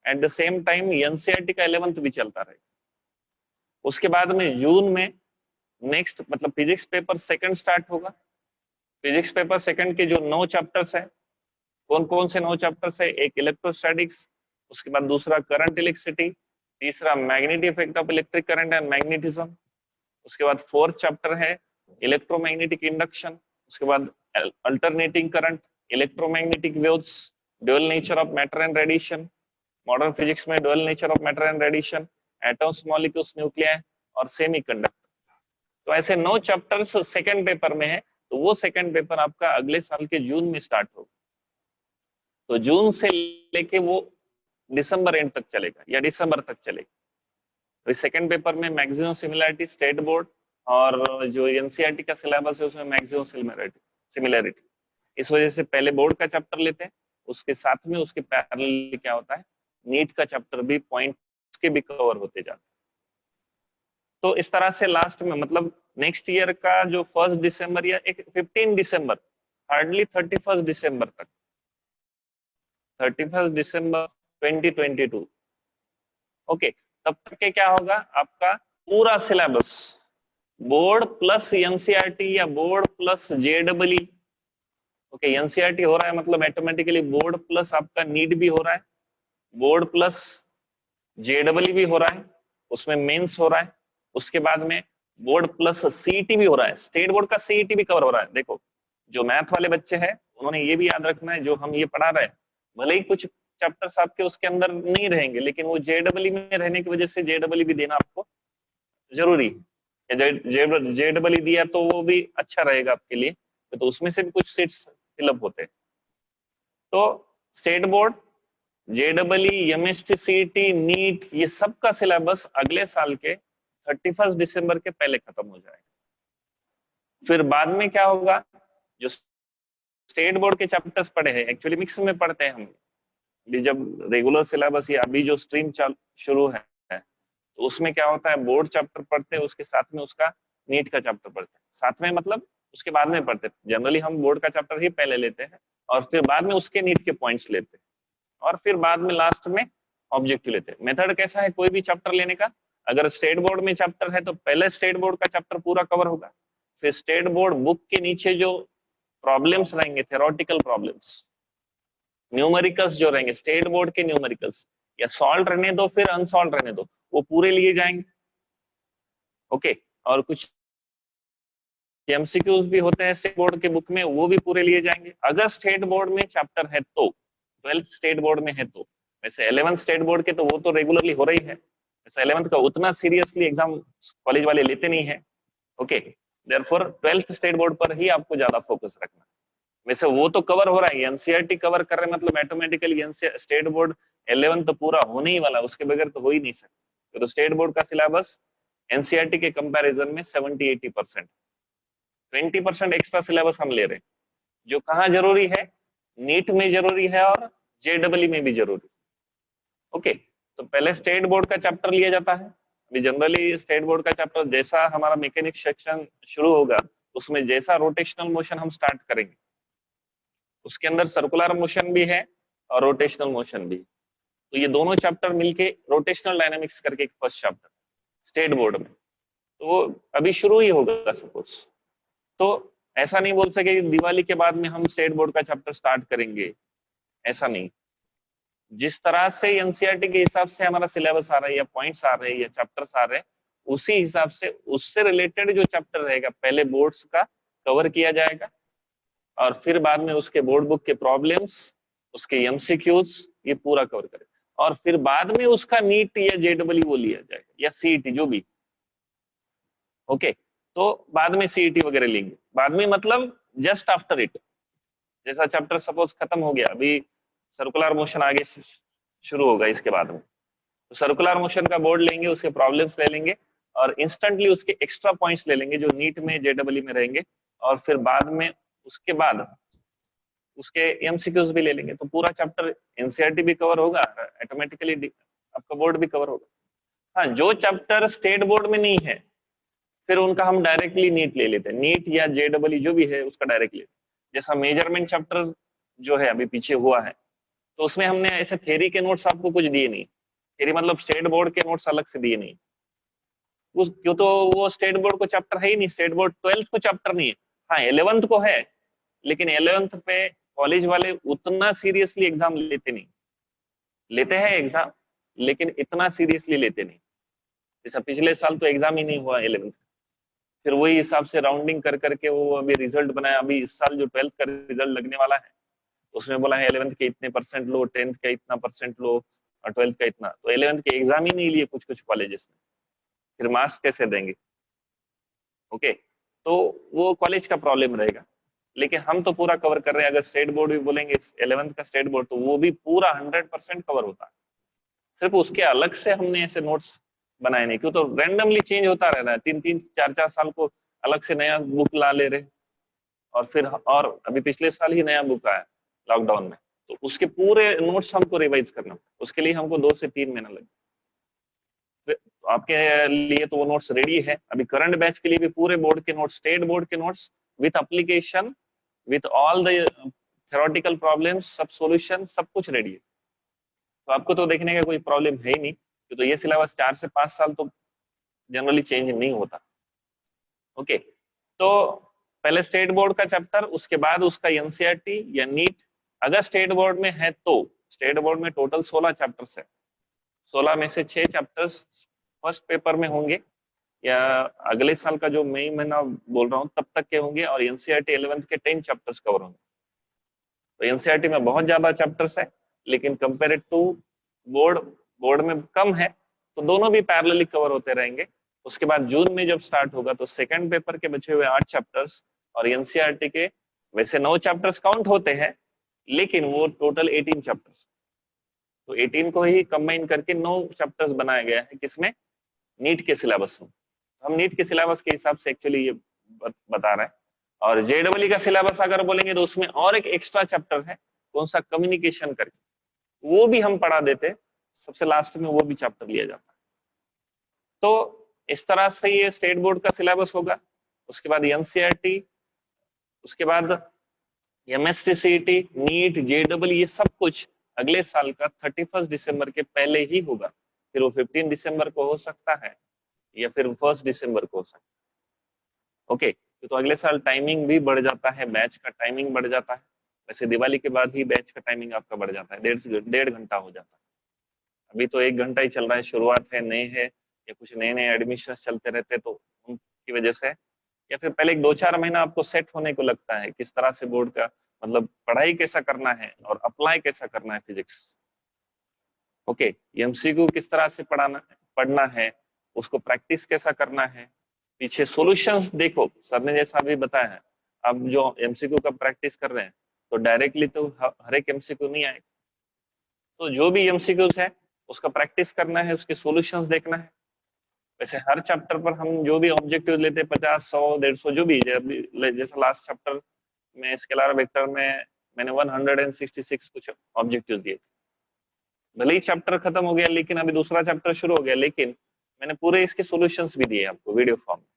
at the same time NCERT का 11th भी चलता रहेगा। उसके बाद में जून में नेक्स्ट मतलब फिजिक्स पेपर सेकंड स्टार्ट होगा। फिजिक्स पेपर सेकंड के जो 9 चैप्टर्स है, कौन कौन से 9 चैप्टर्स है? एक इलेक्ट्रोस्टैटिक्स, उसके बाद दूसरा करंट इलेक्ट्रिसिटी, तीसरा magnetic effect of electric current and magnetism, उसके बाद 4th चैप्टर है इलेक्ट्रोमैग्नेटिक इंडक्शन, उसके बाद alternating current, electromagnetic waves, dual nature of matter and radiation, modern physics में dual nature of matter and radiation, atoms, molecules, nuclei और semiconductor. तो ऐसे 9 chapters second paper में है। तो वो सेकंड पेपर आपका अगले साल के जून में स्टार्ट होगा। तो जून से लेके वो दिसंबर एंड तक चलेगा या दिसंबर तक चलेगा। तो इस सेकंड पेपर में मैक्सिमम सिमिलरिटी स्टेट बोर्ड और जो एनसीईआरटी का सिलेबस है उसमें मैक्सिमम सिमिलरिटी। इस वजह से पहले बोर्ड का चैप्टर लेते हैं, उसके साथ में उसके पैरेलल क्या होता है, नीट का चैप्टर भी पॉइंट के भी कवर होते जाते हैं। तो इस तरह से लास्ट में मतलब नेक्स्ट ईयर का जो 1 दिसंबर या एक 15 दिसंबर, हार्डली 31 दिसंबर तक, 31 दिसंबर 2022, ओके, तब तक के क्या होगा, आपका पूरा सिलेबस बोर्ड प्लस एनसीईआरटी या board plus JW, okay, NCERT हो रहा है मतलब ऑटोमेटिकली बोर्ड प्लस आपका नीट भी हो रहा है, बोर्ड प्लस जेडब्ल्यू भी हो रहा है, उसमें मेंस हो रहा है, उसके बाद में बोर्ड प्लस सीईटी भी हो रहा है, स्टेट बोर्ड का सीईटी भी कवर हो रहा है। देखो जो मैथ वाले बच्चे हैं उन्होंने ये भी याद रखना है, जो हम ये पढ़ा रहे हैं भले ही कुछ चैप्टर्स आपके उसके अंदर नहीं रहेंगे, लेकिन वो जेडब्ल्यू में रहने की वजह से जेडब्ल्यू भी देना आपको जरूरी है। जेडब्ल्यू दिया तो वो भी अच्छा रहेगा आपके लिए, तो उसमें से भी कुछ सीट्स फिलअप होते हैं। तो स्टेट बोर्ड, जेडब्ल्यू, एमएसटी, सीईटी, नीट, ये सब का सिलेबस अगले साल के 31 दिसंबर के पहले खत्म हो जाएगा। फिर बाद में क्या होगा, जो स्टेट बोर्ड के चैप्टर्स पढ़े हैं, एक्चुअली मिक्स में पढ़ते हैं हम भी, जब रेगुलर सिलेबस या अभी जो स्ट्रीम शुरू है तो उसमें क्या होता है, बोर्ड चैप्टर पढ़ते हैं, उसके साथ में उसका नीट का चैप्टर पढ़ते हैं, साथ में मतलब उसके बाद में पढ़ते हैं। जनरली हम बोर्ड का चैप्टर ही पहले लेते हैं और फिर बाद में उसके नीट के पॉइंट्स लेते हैं और फिर बाद में लास्ट में ऑब्जेक्टिव लेते हैं। मेथड कैसा है कोई भी चैप्टर लेने का, अगर स्टेट बोर्ड में चैप्टर है तो पहले स्टेट बोर्ड का चैप्टर पूरा कवर होगा, फिर स्टेट बोर्ड बुक के नीचे जो प्रॉब्लम्स रहेंगे, थ्योरेटिकल प्रॉब्लम्स, न्यूमेरिकल्स जो रहेंगे स्टेट बोर्ड के न्यूमेरिकल्स, या सॉल्व रहने दो फिर अनसॉल्व रहने दो, वो पूरे लिए जाएंगे, ओके। और कुछ एमसीक्यूज भी होते हैं स्टेट बोर्ड के बुक में, वो भी पूरे लिए जाएंगे अगर स्टेट बोर्ड में चैप्टर है तो, 12th स्टेट बोर्ड में है तो। वैसे 11th स्टेट बोर्ड के तो वो तो रेगुलरली हो रही है, वैसे 11th का उतना सीरियसली एग्जाम कॉलेज वाले लेते नहीं है, okay. Therefore 12th state board पर ही आपको ज्यादा फोकस रखना है। वैसे वो तो कवर हो रहा है, एनसीईआरटी कवर कर रहे हैं मतलब ऑटोमेटिकली स्टेट बोर्ड 11 तो पूरा होने ही वाला, उसके बगैर तो हो ही नहीं सकता। तो स्टेट बोर्ड का सिलेबस एनसीईआरटी के कंपैरिजन में 70-80%, 20% एक्स्ट्रा सिलेबस हम ले रहे हैं, जो कहाँ जरूरी है, नीट में जरूरी है और जेडब्ल्यू में भी जरूरी, ओके। तो पहले स्टेट बोर्ड का चैप्टर लिया जाता है। अभी जनरली स्टेट बोर्ड का चैप्टर जैसा हमारा मैकेनिक्स सेक्शन शुरू होगा, उसमें जैसा रोटेशनल मोशन हम स्टार्ट करेंगे, उसके अंदर सर्कुलर मोशन भी है और रोटेशनल मोशन भी। तो ये दोनों चैप्टर मिलके रोटेशनल डायनामिक्स करके एक फर्स्ट चैप्टर स्टेट बोर्ड में, तो वो अभी शुरू ही होगा सपोज। तो ऐसा नहीं बोल सके दिवाली के बाद में हम स्टेट बोर्ड का चैप्टर स्टार्ट करेंगे, ऐसा नहीं। जिस तरह से एनसीईआरटी के हिसाब से हमारा सिलेबस आ रहा है या पॉइंट्स आ रहे हैं या चैप्टर्स आ रहे हैं, उसी हिसाब से उससे रिलेटेड जो चैप्टर रहेगा पहले बोर्ड्स का कवर किया जाएगा, और फिर बाद में उसके बोर्ड बुक के प्रॉब्लम्स, उसके एमसीक्यूज, ये पूरा कवर करेगा, और फिर बाद में उसका नीट या जेडब्ल्यू वो लिया जाएगा या सीईटी जो भी। ओके, तो बाद में सीईटी वगैरह लेंगे, बाद में मतलब जस्ट आफ्टर इट। जैसा चैप्टर सपोज खत्म हो गया, अभी सर्कुलर मोशन आगे शुरू होगा इसके बाद में, तो सर्कुलर मोशन का बोर्ड लेंगे, उसके प्रॉब्लम्स ले लेंगे, और इंस्टेंटली उसके एक्स्ट्रा पॉइंट्स ले लेंगे जो नीट में जेडब्ल्यू में रहेंगे, और फिर बाद में उसके बाद उसके एमसीक्यूज भी ले लेंगे, तो पूरा चैप्टर एनसीईआरटी भी कवर होगा, ऑटोमेटिकली आपका बोर्ड भी कवर होगा। हाँ, जो चैप्टर स्टेट बोर्ड में नहीं है फिर उनका हम डायरेक्टली नीट ले लेते हैं, नीट या जेडब्ल्यू जो भी है उसका डायरेक्ट लेते हैं। जैसा मेजरमेंट चैप्टर जो है अभी पीछे हुआ है, तो उसमें हमने ऐसे थ्योरी के नोट्स आपको कुछ दिए नहीं, थ्योरी मतलब स्टेट बोर्ड के नोट्स अलग से दिए नहीं, उस क्यों, तो वो स्टेट बोर्ड को चैप्टर है ही नहीं, स्टेट बोर्ड 12th को चैप्टर नहीं है। हाँ 11th को है, लेकिन 11th पे कॉलेज वाले उतना सीरियसली एग्जाम लेते नहीं, लेते हैं एग्जाम लेकिन इतना सीरियसली लेते नहीं। जैसा पिछले साल तो एग्जाम ही नहीं हुआ 11th, फिर वही हिसाब से राउंडिंग कर करके वो अभी रिजल्ट बनाया। अभी इस साल जो 12th का रिजल्ट लगने वाला है उसमें बोला है 11th के इतने परसेंट लो, 10th का इतना परसेंट लो, और 12th का इतना, तो 11th के एग्जाम ही नहीं लिए कुछ कुछ कॉलेजेस ने, फिर मार्क्स कैसे देंगे? ओके, तो वो कॉलेज का प्रॉब्लम रहेगा, लेकिन हम तो पूरा कवर कर रहे हैं। अगर स्टेट बोर्ड भी बोलेंगे 11th का स्टेट बोर्ड, तो वो भी पूरा 100% कवर होता है, सिर्फ उसके अलग से हमने ऐसे नोट्स बनाए नहीं, क्यों तो रैंडमली चेंज होता रह रहा है, 3-3 4-4 साल को अलग से नया बुक ला ले रहे, और फिर और अभी पिछले साल ही नया बुक आया लॉकडाउन में, तो उसके पूरे नोट्स हमको रिवाइज करना, उसके लिए हमको 2 से 3 महीना लगे। तो आपके लिए तो वो नोट्स रेडी है, अभी करंट बैच के लिए भी पूरे बोर्ड के नोट्स, स्टेट बोर्ड के notes with application, with all the theoretical problems, सब सॉल्यूशन, सब कुछ रेडी है। तो आपको तो देखने का कोई प्रॉब्लम है ही नहीं, तो ये सिलेबस 4 से 5 साल तो जनरली चेंज नहीं होता। ओके, तो पहले स्टेट बोर्ड का चैप्टर, उसके बाद उसका एनसीईआरटी या नीट। अगर स्टेट बोर्ड में है तो स्टेट बोर्ड में टोटल 16 चैप्टर्स है, 16 में से 6 चैप्टर्स फर्स्ट पेपर में होंगे, या अगले साल का जो मई महीना बोल रहा हूँ तब तक के होंगे, और एनसीईआरटी 11th के 10 चैप्टर्स कवर होंगे। तो एनसीईआरटी में बहुत ज्यादा चैप्टर्स है, लेकिन कंपेरेड टू बोर्ड में कम है, तो दोनों भी पैरेलली कवर होते रहेंगे। उसके बाद जून में जब स्टार्ट होगा तो सेकंड पेपर के बचे हुए 8 चैप्टर्स, और एनसीईआरटी के वैसे 9 चैप्टर्स काउंट होते हैं, लेकिन वो टोटल 18 चैप्टर्स, तो 18 को ही कंबाइन करके 9 चैप्टर्स बनाया गया है, किसमें? नीट के सिलेबस में। हम नीट के सिलेबस के हिसाब से एक्चुअली ये बता रहे हैं। और जेडब्ल्यू का सिलेबस अगर बोलेंगे तो उसमें और एक एक्स्ट्रा चैप्टर है, कौन सा? कम्युनिकेशन करके, वो भी हम पढ़ा देते, सबसे लास्ट में वो भी चैप्टर लिया जाता है। तो इस तरह से ये स्टेट बोर्ड का सिलेबस होगा। उसके बाद एनसीईआरटी, उसके बाद एमएसटीसीईटी, नीट, जेडब्ल्यू, ये सब कुछ अगले साल का 31 दिसंबर के पहले ही होगा। फिर वो 15 दिसंबर को हो सकता है या फिर 1 दिसंबर को हो सकता है। ओके, तो अगले साल टाइमिंग भी बढ़ जाता है, बैच का टाइमिंग बढ़ जाता है। वैसे दिवाली के बाद ही बैच का टाइमिंग आपका बढ़ जाता है, 1.5 घंटा हो जाता है। अभी तो 1 घंटा ही चल रहा है, शुरुआत है, नए है, या कुछ नए नए एडमिशन चलते रहते, तो उनकी वजह से, या फिर पहले 2-4 महीना आपको सेट होने को लगता है किस तरह से बोर्ड का मतलब पढ़ाई कैसा करना है और अप्लाई कैसा करना है फिजिक्स। ओके, एमसीक्यू किस तरह से पढ़ना है, उसको प्रैक्टिस कैसा करना है, पीछे सॉल्यूशंस देखो, सर ने जैसा अभी बताया है। अब जो एमसीक्यू का प्रैक्टिस कर रहे हैं तो डायरेक्टली तो हर एक एमसीक्यू नहीं आएगा, तो जो भी एमसीक्यूज है उसका प्रैक्टिस करना है, उसके सॉल्यूशंस देखना है। वैसे हर चैप्टर पर हम जो भी ऑब्जेक्टिव लेते हैं 50, 100, 150 जो भी, जैसा लास्ट चैप्टर में स्केलर वेक्टर में मैंने 166 कुछ ऑब्जेक्टिव दिए थे। भले ही चैप्टर खत्म हो गया, लेकिन अभी दूसरा चैप्टर शुरू हो गया, लेकिन मैंने पूरे इसके सॉल्यूशंस भी दिए आपको वीडियो फॉर्म में।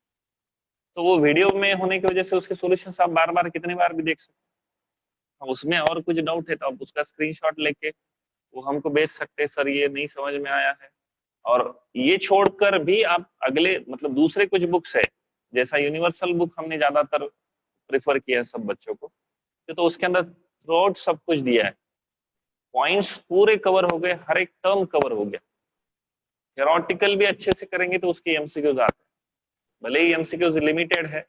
तो वो वीडियो में होने की वजह से उसके सॉल्यूशंस आप बार बार कितने बार भी देख सकते हैं। उसमें और कुछ डाउट है तो आप उसका स्क्रीनशॉट लेके वो हमको भेज सकते हैं, सर ये नहीं समझ में आया है। और ये छोड़कर भी आप अगले मतलब दूसरे कुछ बुक्स है, जैसा यूनिवर्सल बुक हमने ज्यादातर प्रेफर किया है सब बच्चों को, तो उसके अंदर थ्रू आउट सब कुछ दिया है। पॉइंट्स पूरे कवर हो गए, हर एक टर्म कवर हो गया। थ्योरेटिकल भी अच्छे से करेंगे तो उसके एमसीक्यूज आते हैं, भले ही एमसीक्यूज लिमिटेड है,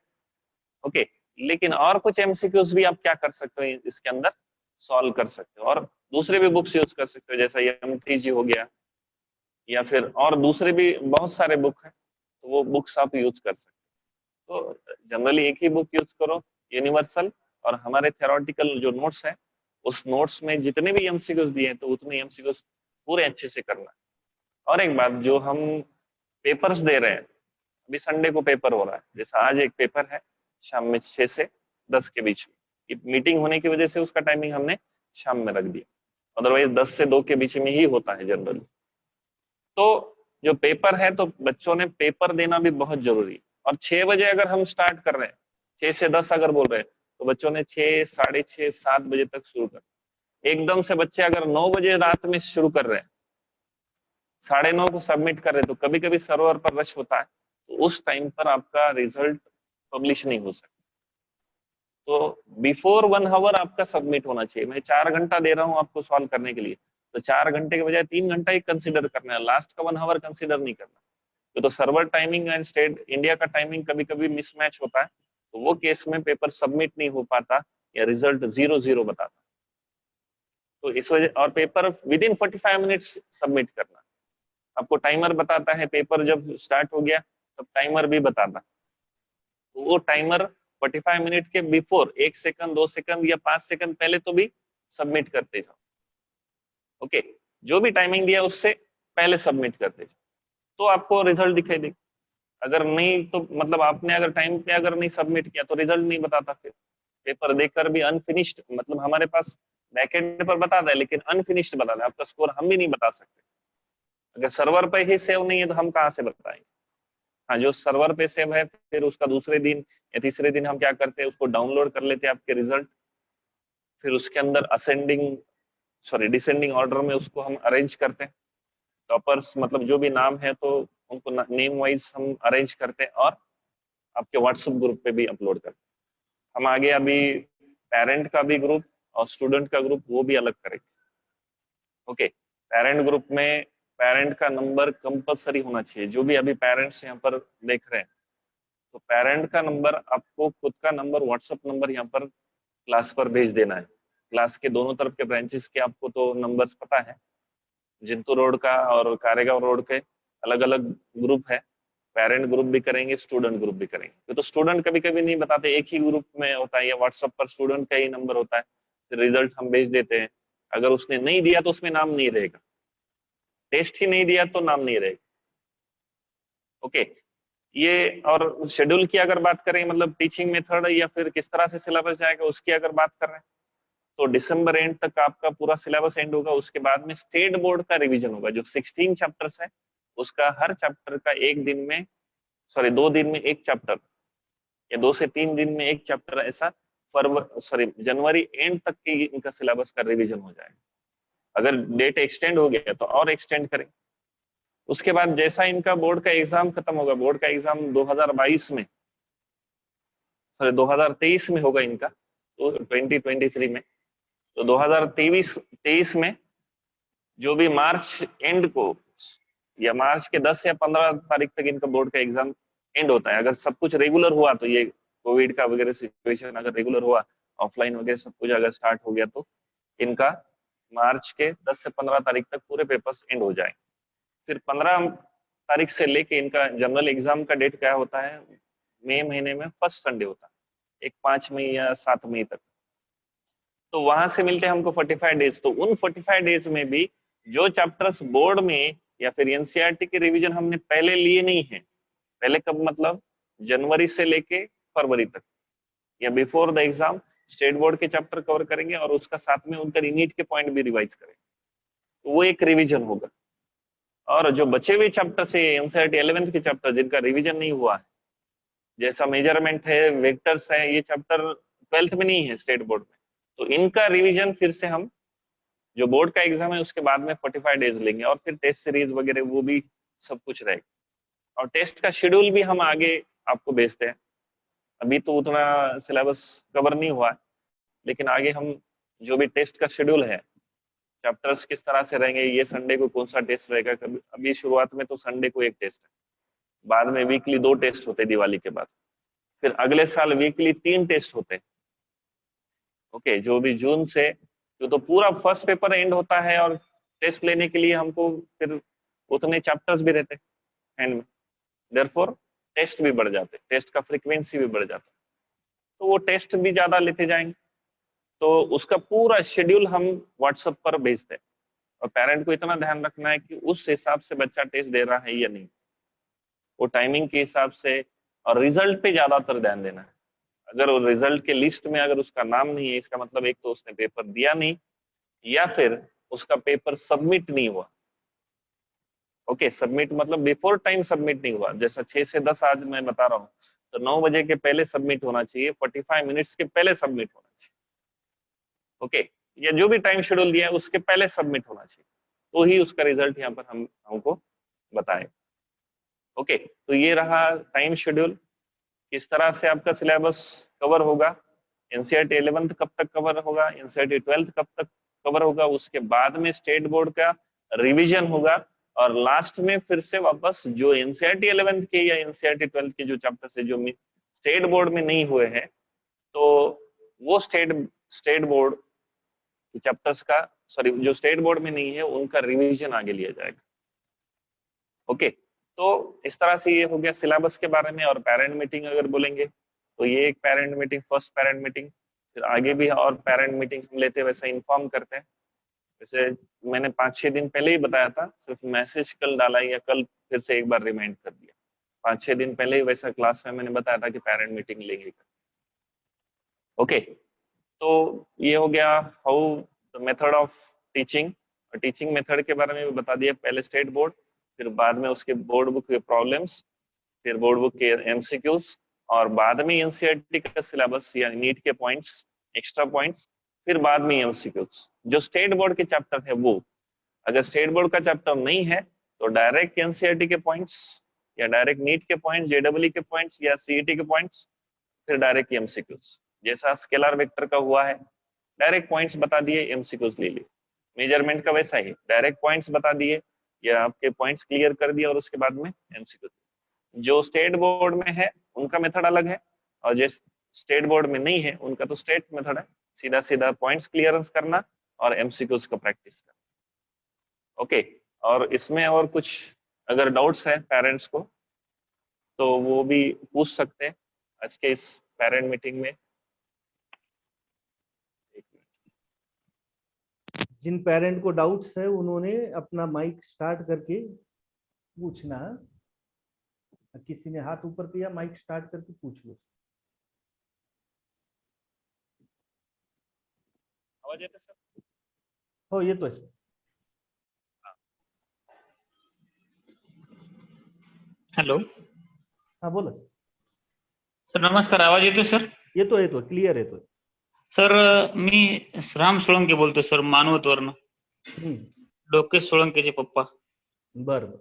ओके, लेकिन और कुछ एमसीक्यूज भी आप क्या कर सकते हो इसके अंदर सॉल्व कर सकते हो, और दूसरे भी बुक्स यूज कर सकते हो, जैसा एमटीजी हो गया, या फिर और दूसरे भी बहुत सारे बुक हैं, तो वो बुक्स आप यूज कर सकते हो। तो जनरली एक ही बुक यूज करो, यूनिवर्सल, और हमारे थ्योरेटिकल जो नोट्स है उस नोट्स में जितने भी एमसीक्यूज दिए हैं तो उतने एमसीक्यूज पूरे अच्छे से करना। और एक बात, जो हम पेपर्स दे रहे हैं, अभी संडे को पेपर हो रहा है, जैसा आज एक पेपर है शाम में 6 से 10 के बीच में, मीटिंग होने की वजह से उसका टाइमिंग हमने शाम में रख दिया, अदरवाइज 10 से 2 के बीच में ही होता है जनरली। तो जो पेपर है, तो बच्चों ने पेपर देना भी बहुत जरूरी है। और 6 बजे अगर हम स्टार्ट कर रहे हैं, 6 से 10 अगर बोल रहे हैं, तो बच्चों ने 6, 6:30, 7 बजे तक शुरू कर, एकदम से बच्चे अगर 9 बजे रात में शुरू कर रहे हैं, 9:30 को सबमिट कर रहे हैं, तो कभी कभी सर्वर पर रश होता है, तो उस टाइम पर आपका रिजल्ट पब्लिश नहीं हो सकता। तो बिफोर 1 आवर आपका सबमिट होना चाहिए। मैं 4 घंटा दे रहा हूँ आपको सॉल्व करने के लिए, तो 4 घंटे के बजाय 3 घंटा ही कंसिडर करना है, लास्ट का 1 आवर कंसिडर नहीं करना। तो server timing and state India का टाइमिंग कभी कभी मिसमैच होता है, तो वो केस में पेपर सबमिट नहीं हो पाता या रिजल्ट 0-0 बताता। तो इस वजह, और paper with in 45 minutes submit करना। आपको टाइमर बताता है, पेपर जब स्टार्ट हो गया तब टाइमर भी बताता, तो वो टाइमर 45 मिनट के बिफोर 1 सेकंड, 2 सेकंड या 5 सेकंड पहले तो भी सबमिट करते जाओ, ओके, जो भी टाइमिंग दिया उससे पहले सबमिट करते जाओ, तो आपको रिजल्ट दिखाई देगा। अगर नहीं तो मतलब आपने अगर टाइम पे अगर नहीं सबमिट किया तो रिजल्ट नहीं बताता, फिर पेपर देखकर भी अनफिनिश्ड, मतलब हमारे पास बैकएंड पर बताता है लेकिन अनफिनिश्ड बताता है, आपका स्कोर हम भी नहीं बता सकते। अगर सर्वर पे ही सेव नहीं है तो हम कहाँ से बताएंगे। हाँ, जो सर्वर पे सेव है, फिर उसका दूसरे दिन या तीसरे दिन हम क्या करते हैं, उसको डाउनलोड कर लेते हैं आपके रिजल्ट, फिर उसके अंदर डिसेंडिंग ऑर्डर में उसको हम अरेंज करते हैं, टॉपर्स मतलब जो भी नाम है तो उनको नेम वाइज हम अरेंज करते हैं और आपके व्हाट्सएप ग्रुप पे भी अपलोड करते हैं। हम आगे अभी पेरेंट का भी ग्रुप और स्टूडेंट का ग्रुप वो भी अलग करेंगे, ओके। पेरेंट ग्रुप में पेरेंट का नंबर कंपलसरी होना चाहिए, जो भी अभी पेरेंट्स यहाँ पर देख रहे हैं, तो पेरेंट का नंबर, आपको खुद का नंबर, व्हाट्सएप नंबर यहाँ पर क्लास पर भेज देना है। क्लास के दोनों तरफ के ब्रांचेस के आपको तो नंबर्स पता है, जिंतू रोड का और कारेगांव रोड के अलग अलग ग्रुप है, पेरेंट ग्रुप भी करेंगे, स्टूडेंट ग्रुप भी करेंगे। तो स्टूडेंट कभी कभी नहीं बताते, एक ही ग्रुप में होता है या व्हाट्सएप पर स्टूडेंट का ही नंबर होता है, फिर रिजल्ट हम भेज देते हैं, अगर उसने नहीं दिया तो उसमें नाम नहीं रहेगा, टेस्ट ही नहीं दिया तो नाम नहीं रहेगा, ओके। ये और शेड्यूल की अगर बात करें, मतलब टीचिंग मेथड या फिर किस तरह से सिलेबस जाएगा उसकी अगर बात कर रहे हैं, तो दिसंबर एंड तक आपका पूरा सिलेबस एंड होगा। उसके बाद में स्टेट बोर्ड का रिवीजन होगा, जो 16 चैप्टर्स है उसका हर चैप्टर का 2 दिन में एक चैप्टर या 2 से 3 दिन में एक चैप्टर, ऐसा जनवरी एंड तक की इनका सिलेबस का रिवीजन हो जाएगा। अगर डेट एक्सटेंड हो गया तो और एक्सटेंड करें। उसके बाद जैसा इनका बोर्ड का एग्जाम खत्म होगा, बोर्ड का एग्जाम 2023 में होगा इनका, तो 2023 में, तो 2023 में जो भी मार्च एंड को या मार्च के 10 या 15 तारीख तक इनका बोर्ड का एग्जाम एंड होता है। अगर सब कुछ रेगुलर हुआ तो, ये कोविड का वगैरह सिचुएशन अगर रेगुलर हुआ, ऑफलाइन वगैरह सब कुछ अगर स्टार्ट हो गया, तो इनका मार्च के 10 से 15 तारीख तक पूरे पेपर्स एंड हो जाए। फिर 15 तारीख से लेके इनका जनरल एग्जाम का डेट क्या होता है, मई महीने में फर्स्ट संडे होता है, एक 5 मई या 7 मई तक। तो वहां से मिलते हैं हमको 45 डेज। तो उन 45 डेज में भी जो चैप्टर्स बोर्ड में या फिर एनसीईआरटी के रिवीजन हमने पहले लिए नहीं है, पहले कब मतलब जनवरी से लेके फरवरी तक या before the exam state board के चैप्टर कवर करेंगे और उसका साथ में उनका रीनीट के पॉइंट भी रिवाइज करेंगे, तो वो एक रिवीजन होगा। और जो बचे हुए चैप्टर से एनसीईआरटी 11th के चैप्टर जिनका रिवीजन नहीं हुआ है, जैसा मेजरमेंट है, वेक्टर्स है, ये चैप्टर 12th में नहीं है स्टेट बोर्ड में, तो इनका रिवीजन फिर से हम जो बोर्ड का एग्जाम है उसके बाद में 45 डेज लेंगे, और फिर टेस्ट सीरीज वगैरह वो भी सब कुछ रहेगा। और टेस्ट का शेड्यूल भी हम आगे आपको भेजते हैं, अभी तो उतना सिलेबस कवर नहीं हुआ है, लेकिन आगे हम जो भी टेस्ट का शेड्यूल है चैप्टर्स किस तरह से रहेंगे, ये संडे को कौन सा टेस्ट रहेगा। कभी अभी शुरुआत में तो संडे को एक टेस्ट है, बाद में वीकली 2 टेस्ट होते दिवाली के बाद, फिर अगले साल वीकली 3 टेस्ट होते। ओके, जो भी जून से तो पूरा फर्स्ट पेपर एंड होता है और टेस्ट लेने के लिए हमको फिर उतने चैप्टर्स भी रहते एंड में, देयरफॉर टेस्ट भी बढ़ जाते, टेस्ट का फ्रीक्वेंसी भी बढ़ जाता, तो वो टेस्ट भी ज्यादा लेते जाएंगे। तो उसका पूरा शेड्यूल हम व्हाट्सएप पर भेजते हैं और पेरेंट को इतना ध्यान रखना है कि उस हिसाब से बच्चा टेस्ट दे रहा है या नहीं, वो टाइमिंग के हिसाब से, और रिजल्ट पे ज्यादातर ध्यान देना है। अगर वो रिजल्ट के लिस्ट में अगर उसका नाम नहीं है, इसका मतलब एक तो उसने पेपर दिया नहीं या फिर उसका पेपर सबमिट नहीं हुआ। ओके, सबमिट मतलब बिफोर टाइम सबमिट नहीं हुआ, जैसा 6 से 10 आज मैं बता रहा हूँ, तो 9 बजे के पहले सबमिट होना चाहिए, 45 मिनट्स के पहले सबमिट होना चाहिए। ओके, या जो भी टाइम शेड्यूल दिया है उसके पहले सबमिट होना चाहिए, तो ही उसका रिजल्ट यहाँ पर हमको बताए। ओके, तो ये रहा टाइम शेड्यूल, किस तरह से आपका सिलेबस कवर होगा, एनसीईआरटी 11th कब तक कवर होगा, एनसीईआरटी 12th कब तक कवर होगा, उसके बाद में स्टेट बोर्ड का रिवीजन होगा, और लास्ट में फिर से वापस जो एनसीईआरटी 11th के या एनसीईआरटी 12th के जो चैप्टर्स है जो स्टेट बोर्ड में नहीं हुए हैं, तो वो स्टेट बोर्ड के चैप्टर्स का, सॉरी जो स्टेट बोर्ड में नहीं है उनका रिवीजन आगे लिया जाएगा। ओके, तो इस तरह से ये हो गया सिलेबस के बारे में। और पेरेंट मीटिंग अगर बोलेंगे तो ये एक parent meeting, first parent meeting, फिर आगे भी और पेरेंट मीटिंग हम लेते हैं, वैसे इन्फॉर्म करते हैं। जैसे मैंने 5-6 दिन पहले ही बताया था, सिर्फ मैसेज कल डाला या कल फिर से एक बार रिमाइंड कर दिया, 5-6 दिन पहले ही वैसा क्लास में मैंने बताया था कि पेरेंट मीटिंग लेंगे। ओके, तो ये हो गया how the method of teaching, और टीचिंग मेथड के बारे में भी बता दिया, पहले स्टेट बोर्ड, फिर बाद में उसके बोर्ड बुक के प्रॉब्लम्स, फिर बोर्ड बुक के एमसीक्यूज, और बाद में एनसीईआरटी का सिलेबस या नीट के पॉइंट्स, एक्स्ट्रा पॉइंट्स, फिर बाद में एमसीक्यूज। जो स्टेट बोर्ड के चैप्टर है वो, अगर स्टेट बोर्ड का चैप्टर नहीं है तो डायरेक्ट एनसीईआरटी के पॉइंट्स या डायरेक्ट नीट के पॉइंट्स, जेडब्ल्यू के पॉइंट्स या सीईटी के पॉइंट्स, फिर डायरेक्ट एमसीक्यूज, जैसा स्केलर वेक्टर का हुआ है, डायरेक्ट पॉइंट्स बता दिए, एमसीक्यूज ले लिए। मेजरमेंट का वैसा ही, डायरेक्ट पॉइंट्स बता दिए या आपके पॉइंट्स क्लियर कर दिए और उसके बाद में एमसीक्यू। जो स्टेट बोर्ड में है उनका मेथड अलग है, और जिस स्टेट बोर्ड में नहीं है उनका तो स्टेट मेथड है, सीधा सीधा पॉइंट्स क्लियरेंस करना और एमसीक्यूज का प्रैक्टिस करना। ओके, और इसमें और कुछ अगर डाउट्स है पेरेंट्स को तो वो भी पूछ सकते हैं आज के इस पेरेंट मीटिंग में। जिन पेरेंट को डाउट्स है उन्होंने अपना माइक स्टार्ट करके पूछना, किसी ने हाथ ऊपर किया, माइक स्टार्ट करके पूछ लो। आवाज येते सर? हो येतोय सर. हॅलो हा बोला. सर, नमस्कार. आवाज येतोय सर? येतोय क्लिअर येतोय. सर, मी राम सोळंके बोलतोय सर, मानवतवरनं. लोकेश सोळंकेचे पप्पा. बरं.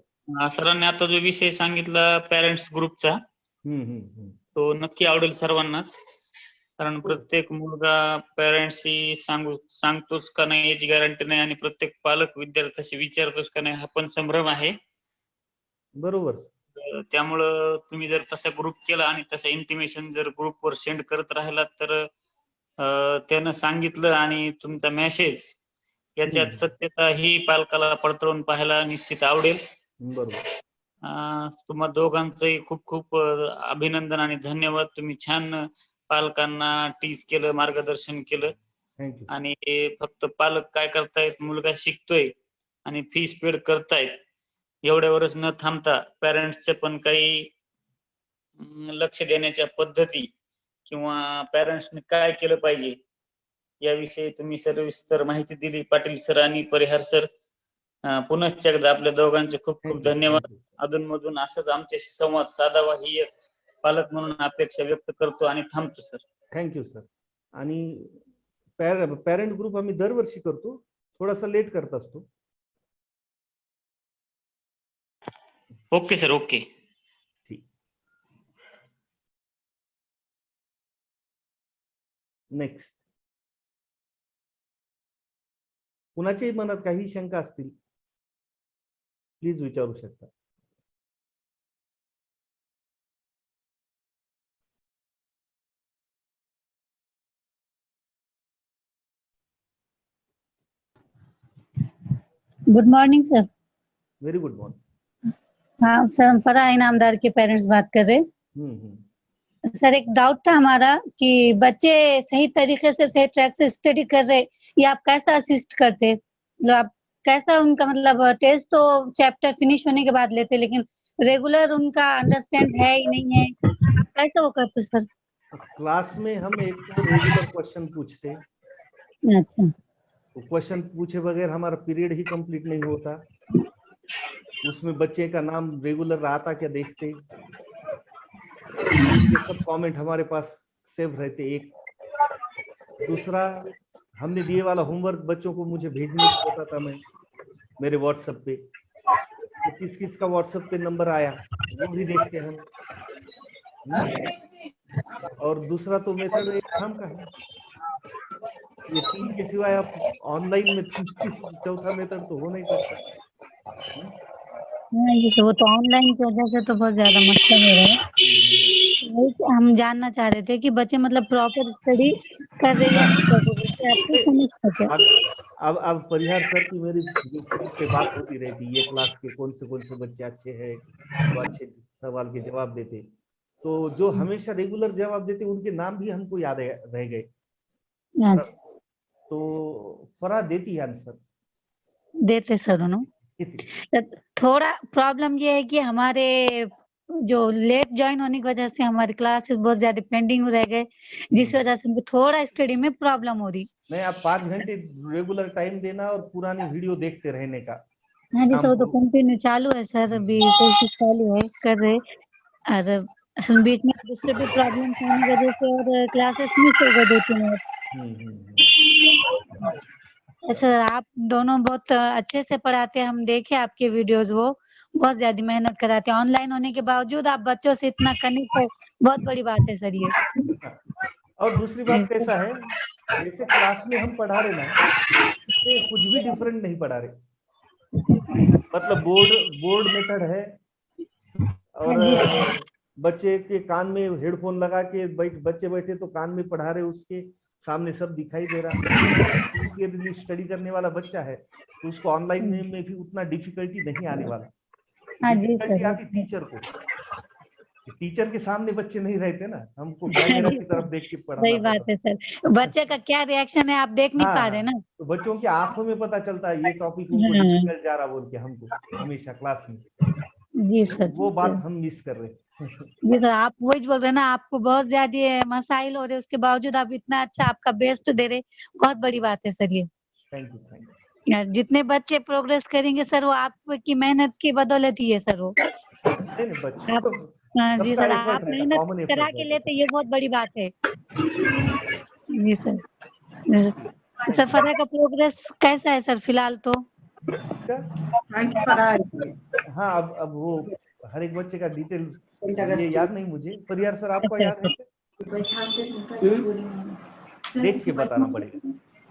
सरांनी आता जो विषय सांगितला पॅरेंट्स ग्रुपचा, तो नक्की आवडेल सर्वांनाच, कारण प्रत्येक मुलगा पॅरेंट्सशी सांगतोच का नाही याची गॅरंटी नाही, आणि प्रत्येक पालक विद्यार्थ्याशी विचारतोच का नाही हा पण संभ्रम आहे. बरोबर. त्यामुळं तुम्ही जर तसा ग्रुप केला आणि तसं इंटिमेशन जर ग्रुपवर सेंड करत राहिलात तर त्यानं सांगितलं आणि तुमचा मेसेज याच्यात सत्यता ही पालकाला पडताळून पाहायला निश्चित आवडेल. बरोबर. तुम्हा दोघांचंही खूप खूप अभिनंदन आणि धन्यवाद. तुम्ही छान पालकांना टीच केलं, मार्गदर्शन केलं. थँक्यू. आणि फक्त पालक काय करतायत, मुलगा शिकतोय आणि फीस पेड करतायत एवढ्यावरच न थांबता पॅरेंट्सचे पण काही लक्ष देण्याच्या पद्धती किंवा पॅरेंट्सने काय केलं पाहिजे याविषयी तुम्ही सविस्तर माहिती दिली. पाटील सर आणि परिहार सर, पुनश्च एकदा आपल्या दोघांचे खूप खूप धन्यवाद. अधूनमधून असंच आमच्याशी संवाद साधावा ही एक पालक म्हणून अपेक्षा व्यक्त करतो आणि थांबतो सर. Thank you sir. आणि पेरेंट ग्रुप आम्ही दरवर्षी करतो, थोडासा लेट करत असतो. Okay sir, okay. ठीक. नेक्स्ट. कुणाच्याही मनात काही शंका असतील प्लीज विचारू शकता. Good morning sir. Very good morning. हाँ सर, हम फराह इनामदार के पेरेंट्स बात कर रहे हैं. सर एक डाउट था हमारा कि बच्चे सही तरीके से सही ट्रैक से स्टडी कर रहे या आप कैसा असिस्ट करते, मतलब आप कैसा उनका मतलब टेस्ट तो चैप्टर फिनिश होने के बाद लेते लेकिन रेगुलर उनका अंडरस्टैंड है ही नहीं है, आप कैसा वो करते सर? क्लास में हम एक तो रेगुलर क्वेश्चन पूछते. अच्छा. तो क्वेश्चन पूछे बगैर हमारा पीरियड ही कंप्लीट नहीं होता. उसमें बच्चे का नाम रेगुलर आता क्या देखते. ये सब कमेंट हमारे पास सेव रहते. एक दूसरा, हमने दिए वाला होमवर्क बच्चों को मुझे भेजने को होता था मैं मेरे व्हाट्सएप पे, तो किस किस का व्हाट्सएप पे नंबर आया वो भी देखते हम. और दूसरा तो मेथड एग्जाम का है. ये 3 के सिवाय आप ऑनलाइन में चौथा मेथड तो हो नहीं सकता. नहीं तो वो तो ऑनलाइन की वजह से तो बहुत ज्यादा मसला हो रहा है. वही हम जानना चाह रहे थे कि बच्चे मतलब प्रॉपर स्टडी कर रहे हैं नहीं कर रहे, जैसे आपको समझ सके. अब परिहार सर की मेरी फोन पे बात होती रहती. ये क्लास के कौन से बच्चे अच्छे हैं जो अच्छे सवाल के जवाब देते, तो जो हमेशा रेगुलर जवाब देते उनके नाम भी हमको याद रह गए. तो फराह देती है आंसर. देते सर उन्होंने. थोड़ा प्रॉब्लम ये है कि हमारे जो लेट ज्वाइन होने की वजह से हमारी क्लासेस बहुत ज्यादा पेंडिंग रह गए, जिस वजह से हमको थोड़ा स्टडी में प्रॉब्लम हो रही. नहीं, आप 5 घंटे रेगुलर टाइम देना और पुरानी वीडियो देखते रहने का. हाँ जी सर, वो तो कंटिन्यू चालू है सर, अभी कोशिश चालू है कर रहे. और असल बीच में दूसरे भी प्रॉब्लम होने की वजह से और क्लासेस मिस हो गए 2-3 और. सर आप दोनों बहुत अच्छे से पढ़ाते हैं, हम देखे आपके वीडियोस, वो बहुत ज्यादा मेहनत कराते हैं. ऑनलाइन होने के बावजूद आप बच्चों से इतना कनेक्ट है, बहुत बड़ी बात है सर ये. और दूसरी बात कैसा है, जैसे क्लास में हम पढ़ा रहे ना, इससे कुछ भी डिफरेंट नहीं पढ़ा रहे. मतलब बोर्ड मेथड है और बच्चे के कान में हेडफोन लगा के बच्चे बैठे तो कान में पढ़ा रहे, उसके सामने सब दिखाई दे रहा. स्टडी करने वाला बच्चा है तो उसको ऑनलाइन में भी उतना डिफिकल्टी नहीं आने वाला. हाँ जी सर. आती टीचर को, टीचर के सामने बच्चे नहीं रहते ना, हमको कैमरा की तरफ देख के पढ़ाना. सही बात है सर, बच्चे का क्या रिएक्शन है आप देख नहीं पा रहे ना. तो बच्चों की आंखों में पता चलता है ये टॉपिक उनको डिफिकल्ट जा रहा बोल के हमको हमेशा क्लास में. जी सर. वो बात हम मिस कर रहे हैं. जी सर, आप वही बोल रहे हैं ना, आपको बहुत ज्यादा मसाइल हो रहे, उसके बावजूद आप इतना अच्छा आपका बेस्ट दे रहे, बहुत बड़ी बात है सर ये. Thank you. जितने बच्चे प्रोग्रेस करेंगे सर, वो आपकी मेहनत की बदौलत ही है सर. वो हाँ जी सर, आप मेहनत करा के लेते, ये बहुत बड़ी बात है. जी सर. सर फराह का प्रोग्रेस कैसा है सर फिलहाल तो? हाँ, अब वो हर एक बच्चे का डिटेल ये याद नहीं मुझे. परिहार सर आपको याद है? देख के बताना पड़ेगा.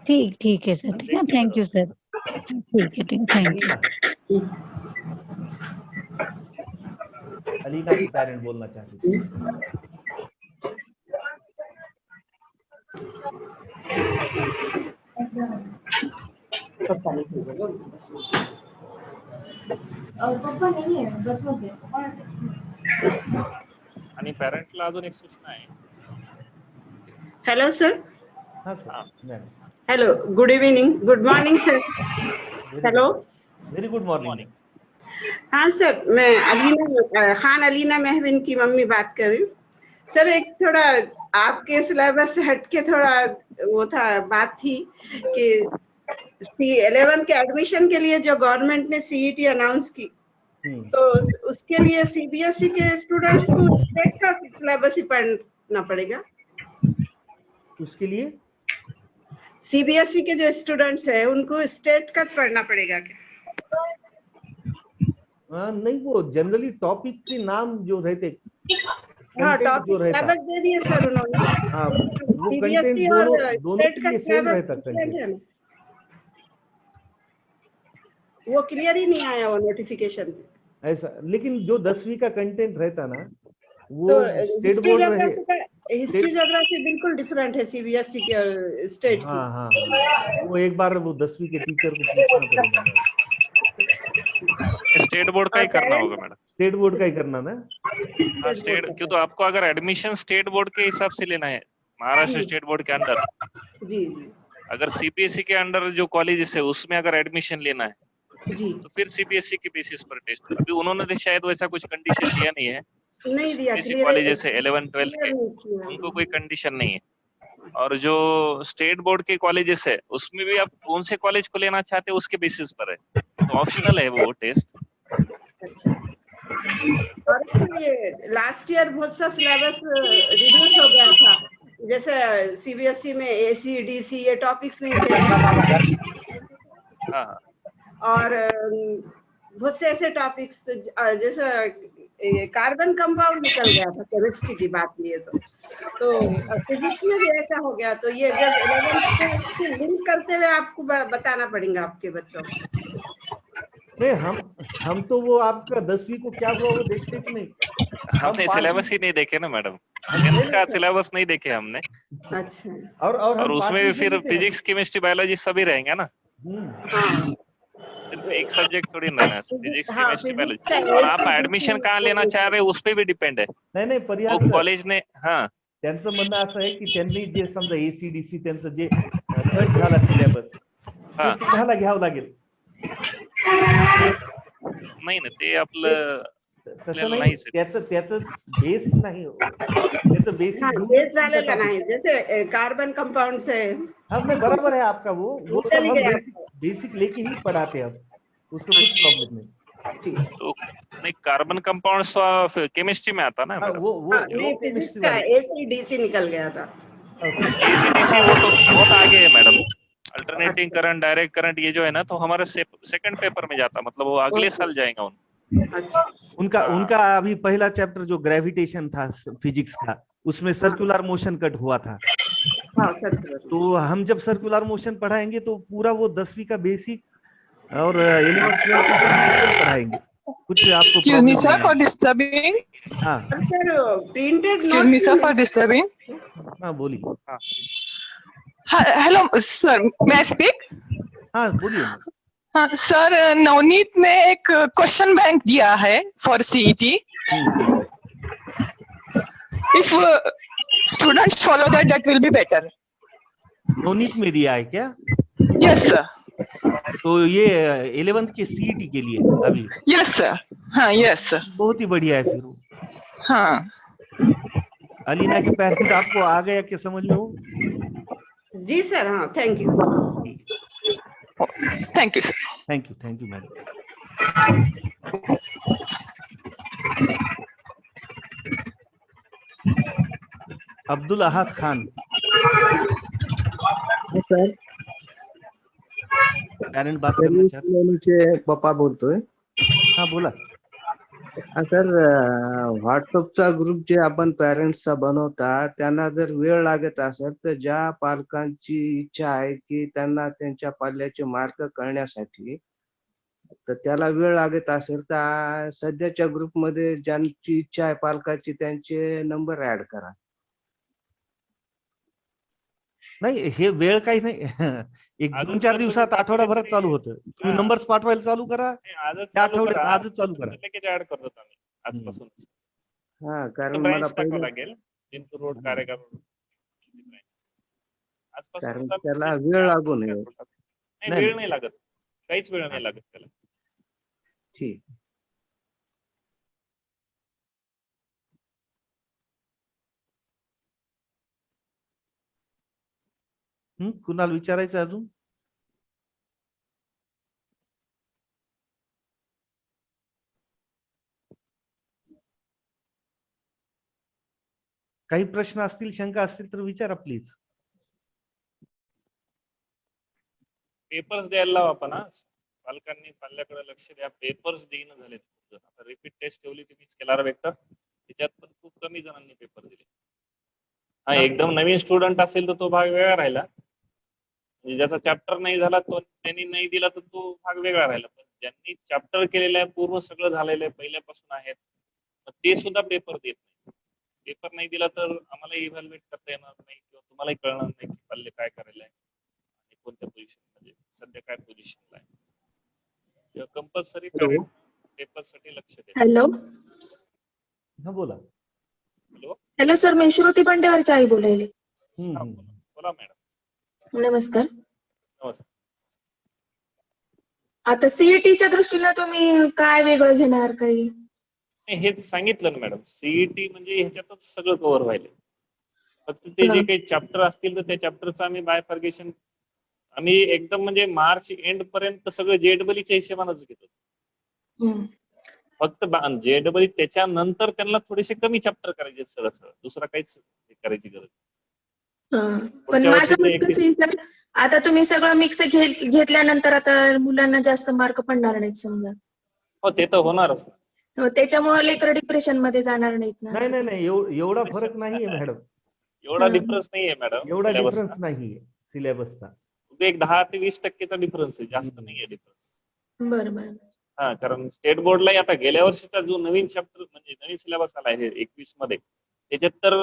ठीक है सर. ठीक है, थैंक यू सर. ठीक है, थैंक यू. अलीना की पेरेंट बोलना चाहती थी. और पप्पा नहीं है, बस मत दे. आणि पेरेंटला अजून एक सूचना आहे. Hello sir. हाँ sir. Hello, good evening, good morning sir. Hello, very good morning. हाँ सर, मैं खान अलीना महविन की मम्मी बात कर रही हूँ. सर एक थोड़ा आपके सिलेबस से हटके थोड़ा वो था, बात थी कि C11 के एडमिशन के लिए जो गवर्नमेंट ने CET अनाउंस की, तो उसके लिए CBSE के स्टूडेंट्स को स्टेट का सिलेबस ही पढ़ना पड़ेगा. उसके लिए CBSE के जो स्टूडेंट्स है उनको स्टेट का पढ़ना पड़ेगा क्या? नहीं, वो जनरली टॉपिक के नाम जो रहते, हाँ, टॉपिक सिलेबस दे दिए सर उन्होंने. हाँ, वो कंटेंट दोनों के लिए सेम रहता. वो क्लियर ही नहीं आया वो नोटिफिकेशन। ऐसा, लेकिन जो 10वीं का कंटेंट रहता ना वो तो स्टेट बोर्ड रहे। हिस्ट्री ज्योग्राफी बिल्कुल डिफरेंट है सीबीएसई के और स्टेट हाँ की। हाँ हाँ, वो एक बार वो 10वीं के टीचर को पूछना पड़ेगा। स्टेट बोर्ड का ही करना होगा मैडम। स्टेट बोर्ड का ही करना ना। हाँ स्टेट, क्यों तो आपको अगर एडमिशन स्टेट बोर्ड के हिसाब से लेना है, महाराष्ट्र जी। स्टेट बोर्ड के अंडर, जी जी अगर सीबीएसई के अंडर जो कॉलेजेस है उसमें अगर एडमिशन लेना है जी। तो फिर सीबीएसई के बेसिस पर टेस्ट। अभी उन्होंने तो शायद वैसा कुछ कंडीशन दिया नहीं है। नहीं दिया, सीबीएसई क्लियर कॉलेजेस है 11-12 के, नहीं किया। उनको कोई कंडीशन नहीं है। और जो स्टेट बोर्ड के कॉलेजेस है उसमें भी आप कौन से कॉलेज को लेना चाहते हैं उसके बेसिस पर है, तो ऑप्शनल है वो टेस्ट। अच्छा। और ये लास्ट ईयर बहुत सा सिलेबस रिड्यूस हो गया था, जैसे सीबीएसई में एसी डीसी ये टॉपिक्स नहीं थे। हाँ और बहुत से ऐसे टॉपिक्स जैसे कार्बन कंपाउंड निकल गया था केमिस्ट्री की बात लिए तो फिजिक्स में भी ऐसा हो गया। तो ये जब 11th से लिंक करते हुए आपको बताना पड़ेगा आपके बच्चों को। नहीं, हम तो वो आपका 10वीं को क्या हुआ वो देखते ही नहीं। हमने सिलेबस ही नहीं देखे ना मैडम, हम 10th का सिलेबस नहीं देखे हमने। अच्छा। और और उसमें भी पांचवी से फिर लेते हैं। फिजिक्स केमिस्ट्री बायोलॉजी सभी रहेंगे ना, हाँ सिर्फ एक सब्जेक्ट थोड़ी ना है, फिजिक्स हाँ, केमिस्ट्री फिजिक्स बायोलॉजी। और आप एडमिशन कहाँ लेना चाह रहे हो उस पर भी डिपेंड है। नाही वो पर्याय सर, कॉलेज ने, हाँ त्यांचं म्हणणं असं आहे की त्यांनी जे समजा एसीडीसी त्यांचं जे कट झाला सिलेबस ते हाँ तुम्हाला घ्यावं लागेल. नाही ना, ते आपलं तसं आपल्याला नाही, नाहीच आहे. त्याचं बेस नाही, त्याचं बेसिक हाँ, बेस डालेगा नहीं, जैसे कार्बन कंपाउंड से हाँ नहीं बराबर है आपका, वो चल सब हम गया। बेसिक लेके ही पढ़ाते हैं, अब उसको कुछ प्रॉब्लम नहीं. तो नहीं, कार्बन कंपाउंड तो केमिस्ट्री में आता ना हाँ, मैडम। नहीं, फिजिक्स का एसी डीसी निकल गया था। एसीडीसी वो तो बहुत आगे है मैडम। अल्टरनेटिंग अच्छा। करंट, डायरेक्ट करंट, ये जो है ना, तो हमारे सेकंड पेपर में जाता, मतलब वो अगले साल जाएगा उन। अच्छा। उनका अभी पहला चैप्टर जो ग्रेविटेशन था फिजिक्स का, उसमें सर्कुलर मोशन कट हुआ था. हाँ सर। तो हम जब सर्कुलर मोशन पढ़ाएंगे तो पूरा वो 10वीं का बेसिक और 11th-12th पढ़ाएंगे. कुछ आपको Excuse me, sir, for problem. disturbing. हाँ sir printed Excuse me, sir, for disturbing. हाँ बोलिए. Hello, sir. May I speak? हाँ बोलिए ना. हाँ, सर नवनीत ने एक क्वेश्चन बैंक दिया है for CET. If students follow that, that will be better. Navneet में दिया है क्या? Yes, sir. तो ये 11th के सीईटी के लिए अभी. Yes, sir. हाँ, yes, sir. बहुत ही बढ़िया है फिर. हाँ. अलीना के पेरेंट आपको आ गया क्या समझ में वो? जी सर. हाँ, thank you. Thank you, sir. Thank you madam. Abdul Ahad Khan. Sir parent बात करना चाहते. पप्पा बोलतोय. हाँ बोला. सर व्हॉट्सअपचा ग्रुप जे आपण पॅरेंट्सचा बनवता, त्यांना जर वेळ लागत असेल तर ज्या पालकांची इच्छा आहे की त्यांना त्यांच्या पाल्याचे मार्क कळण्यासाठी, तर त्याला वेळ लागत असेल तर सध्याच्या ग्रुपमध्ये ज्यांची इच्छा आहे पालकाची त्यांचे नंबर ऍड करा. नाही हे वेळ काही नाही. एक 2-4 दिवसात आठवडाभरात चालू होतं. तुम्ही नंबर्स पाठवायला चालू करा. आजच चालू करा. लगेच ऍड करतो आम्ही आजपासूनच. हा, कारण ब्रांच मला टाकावं पहिले लागेल, जिंतूर रोड, कारेगाव रोड. कारण त्याला वेळ लागू नये. नाही, वेळ नाही लागत, काहीच वेळ नाही लागत त्याला. ठीक. कुणाला विचारायचं अजून? काही प्रश्न असतील, शंका असतील तर विचारा प्लीज. पेपर्स द्यायला लावा आपण. पालकांनी पाल्याकडे लक्ष द्या. पेपर्स देणं झालेत खूप जण. आता रिपीट टेस्ट ठेवली तुम्ही स्केलार वेक्टर, त्याच्यात पण खूप कमी जणांनी पेपर दिले. हा, एकदम नवीन स्टुडंट असेल तर तो भाग वेगळा राहिला, म्हणजे ज्याचा चॅप्टर नाही झाला तो त्यांनी नाही दिला तर तो भाग वेगळा राहिला. पण ज्यांनी चॅप्टर केलेलं आहे, पूर्ण सगळं झालेलं आहे, पहिल्यापासून आहेत, मग ते सुद्धा पेपर देत नाही. पेपर नाही दिला तर आम्हाला इव्हॅल्युएट करता येणार नाही किंवा तुम्हालाही कळणार नाही की पल्ले काय करायला आहे आणि कोणत्या पोझिशन म्हणजे सध्या काय पोझिशनला आहे. किंवा कंपल्सरी पॅरेंट पेपर साठी लक्ष देत. हॅलो हा बोला. हॅलो हॅलो सर, मी श्रुती बंडेवरची आई बोलायली. बोला मॅडम. नमस्कार. नमस्कार. आता सीईटीच्या दृष्टीने तुम्ही काय वेगळं घेणार काही? हेच सांगितलं ना मॅडम, सीईटी म्हणजे ह्याच्यातच सगळं कव्हर व्हायला. फक्त ते जे काही चॅप्टर असतील तर त्या चॅप्टरचं आम्ही बायफर्गेशन आम्ही एकदम म्हणजे मार्च एंड पर्यंत सगळं जेडबलीच्या हिशेबानच घेतो. फक्त जेडबली त्याच्यानंतर त्यांना थोडेसे कमी चॅप्टर करायचे सरळ सरळ, दुसरा काहीच करायची गरज नाही. पण माझं मत कसं आहे सर, आता तुम्ही सगळं मिक्स घेतल्यानंतर आता मुलांना जास्त मार्क पडणार नाहीत समजा. हो ते तर होणारच. त्याच्यामुळे लेकर डिप्रेशन मध्ये जाणार नाहीत ना. नाही नाही एवढा फरक नाहीये मॅडम. एवढा डिफरन्स नाहीये मॅडम. एवढा डिफरन्स नाहीये सिलेबसचा. एक 10 ते 20% डिफरन्स आहे, जास्त नाहीये डिफरन्स. बरं. हा, कारण स्टेट बोर्डला आता गेल्या वर्षीचा जो नवीन चॅप्टर म्हणजे नवीन सिलेबस आला आहे 21 मध्ये, त्याच्यात तर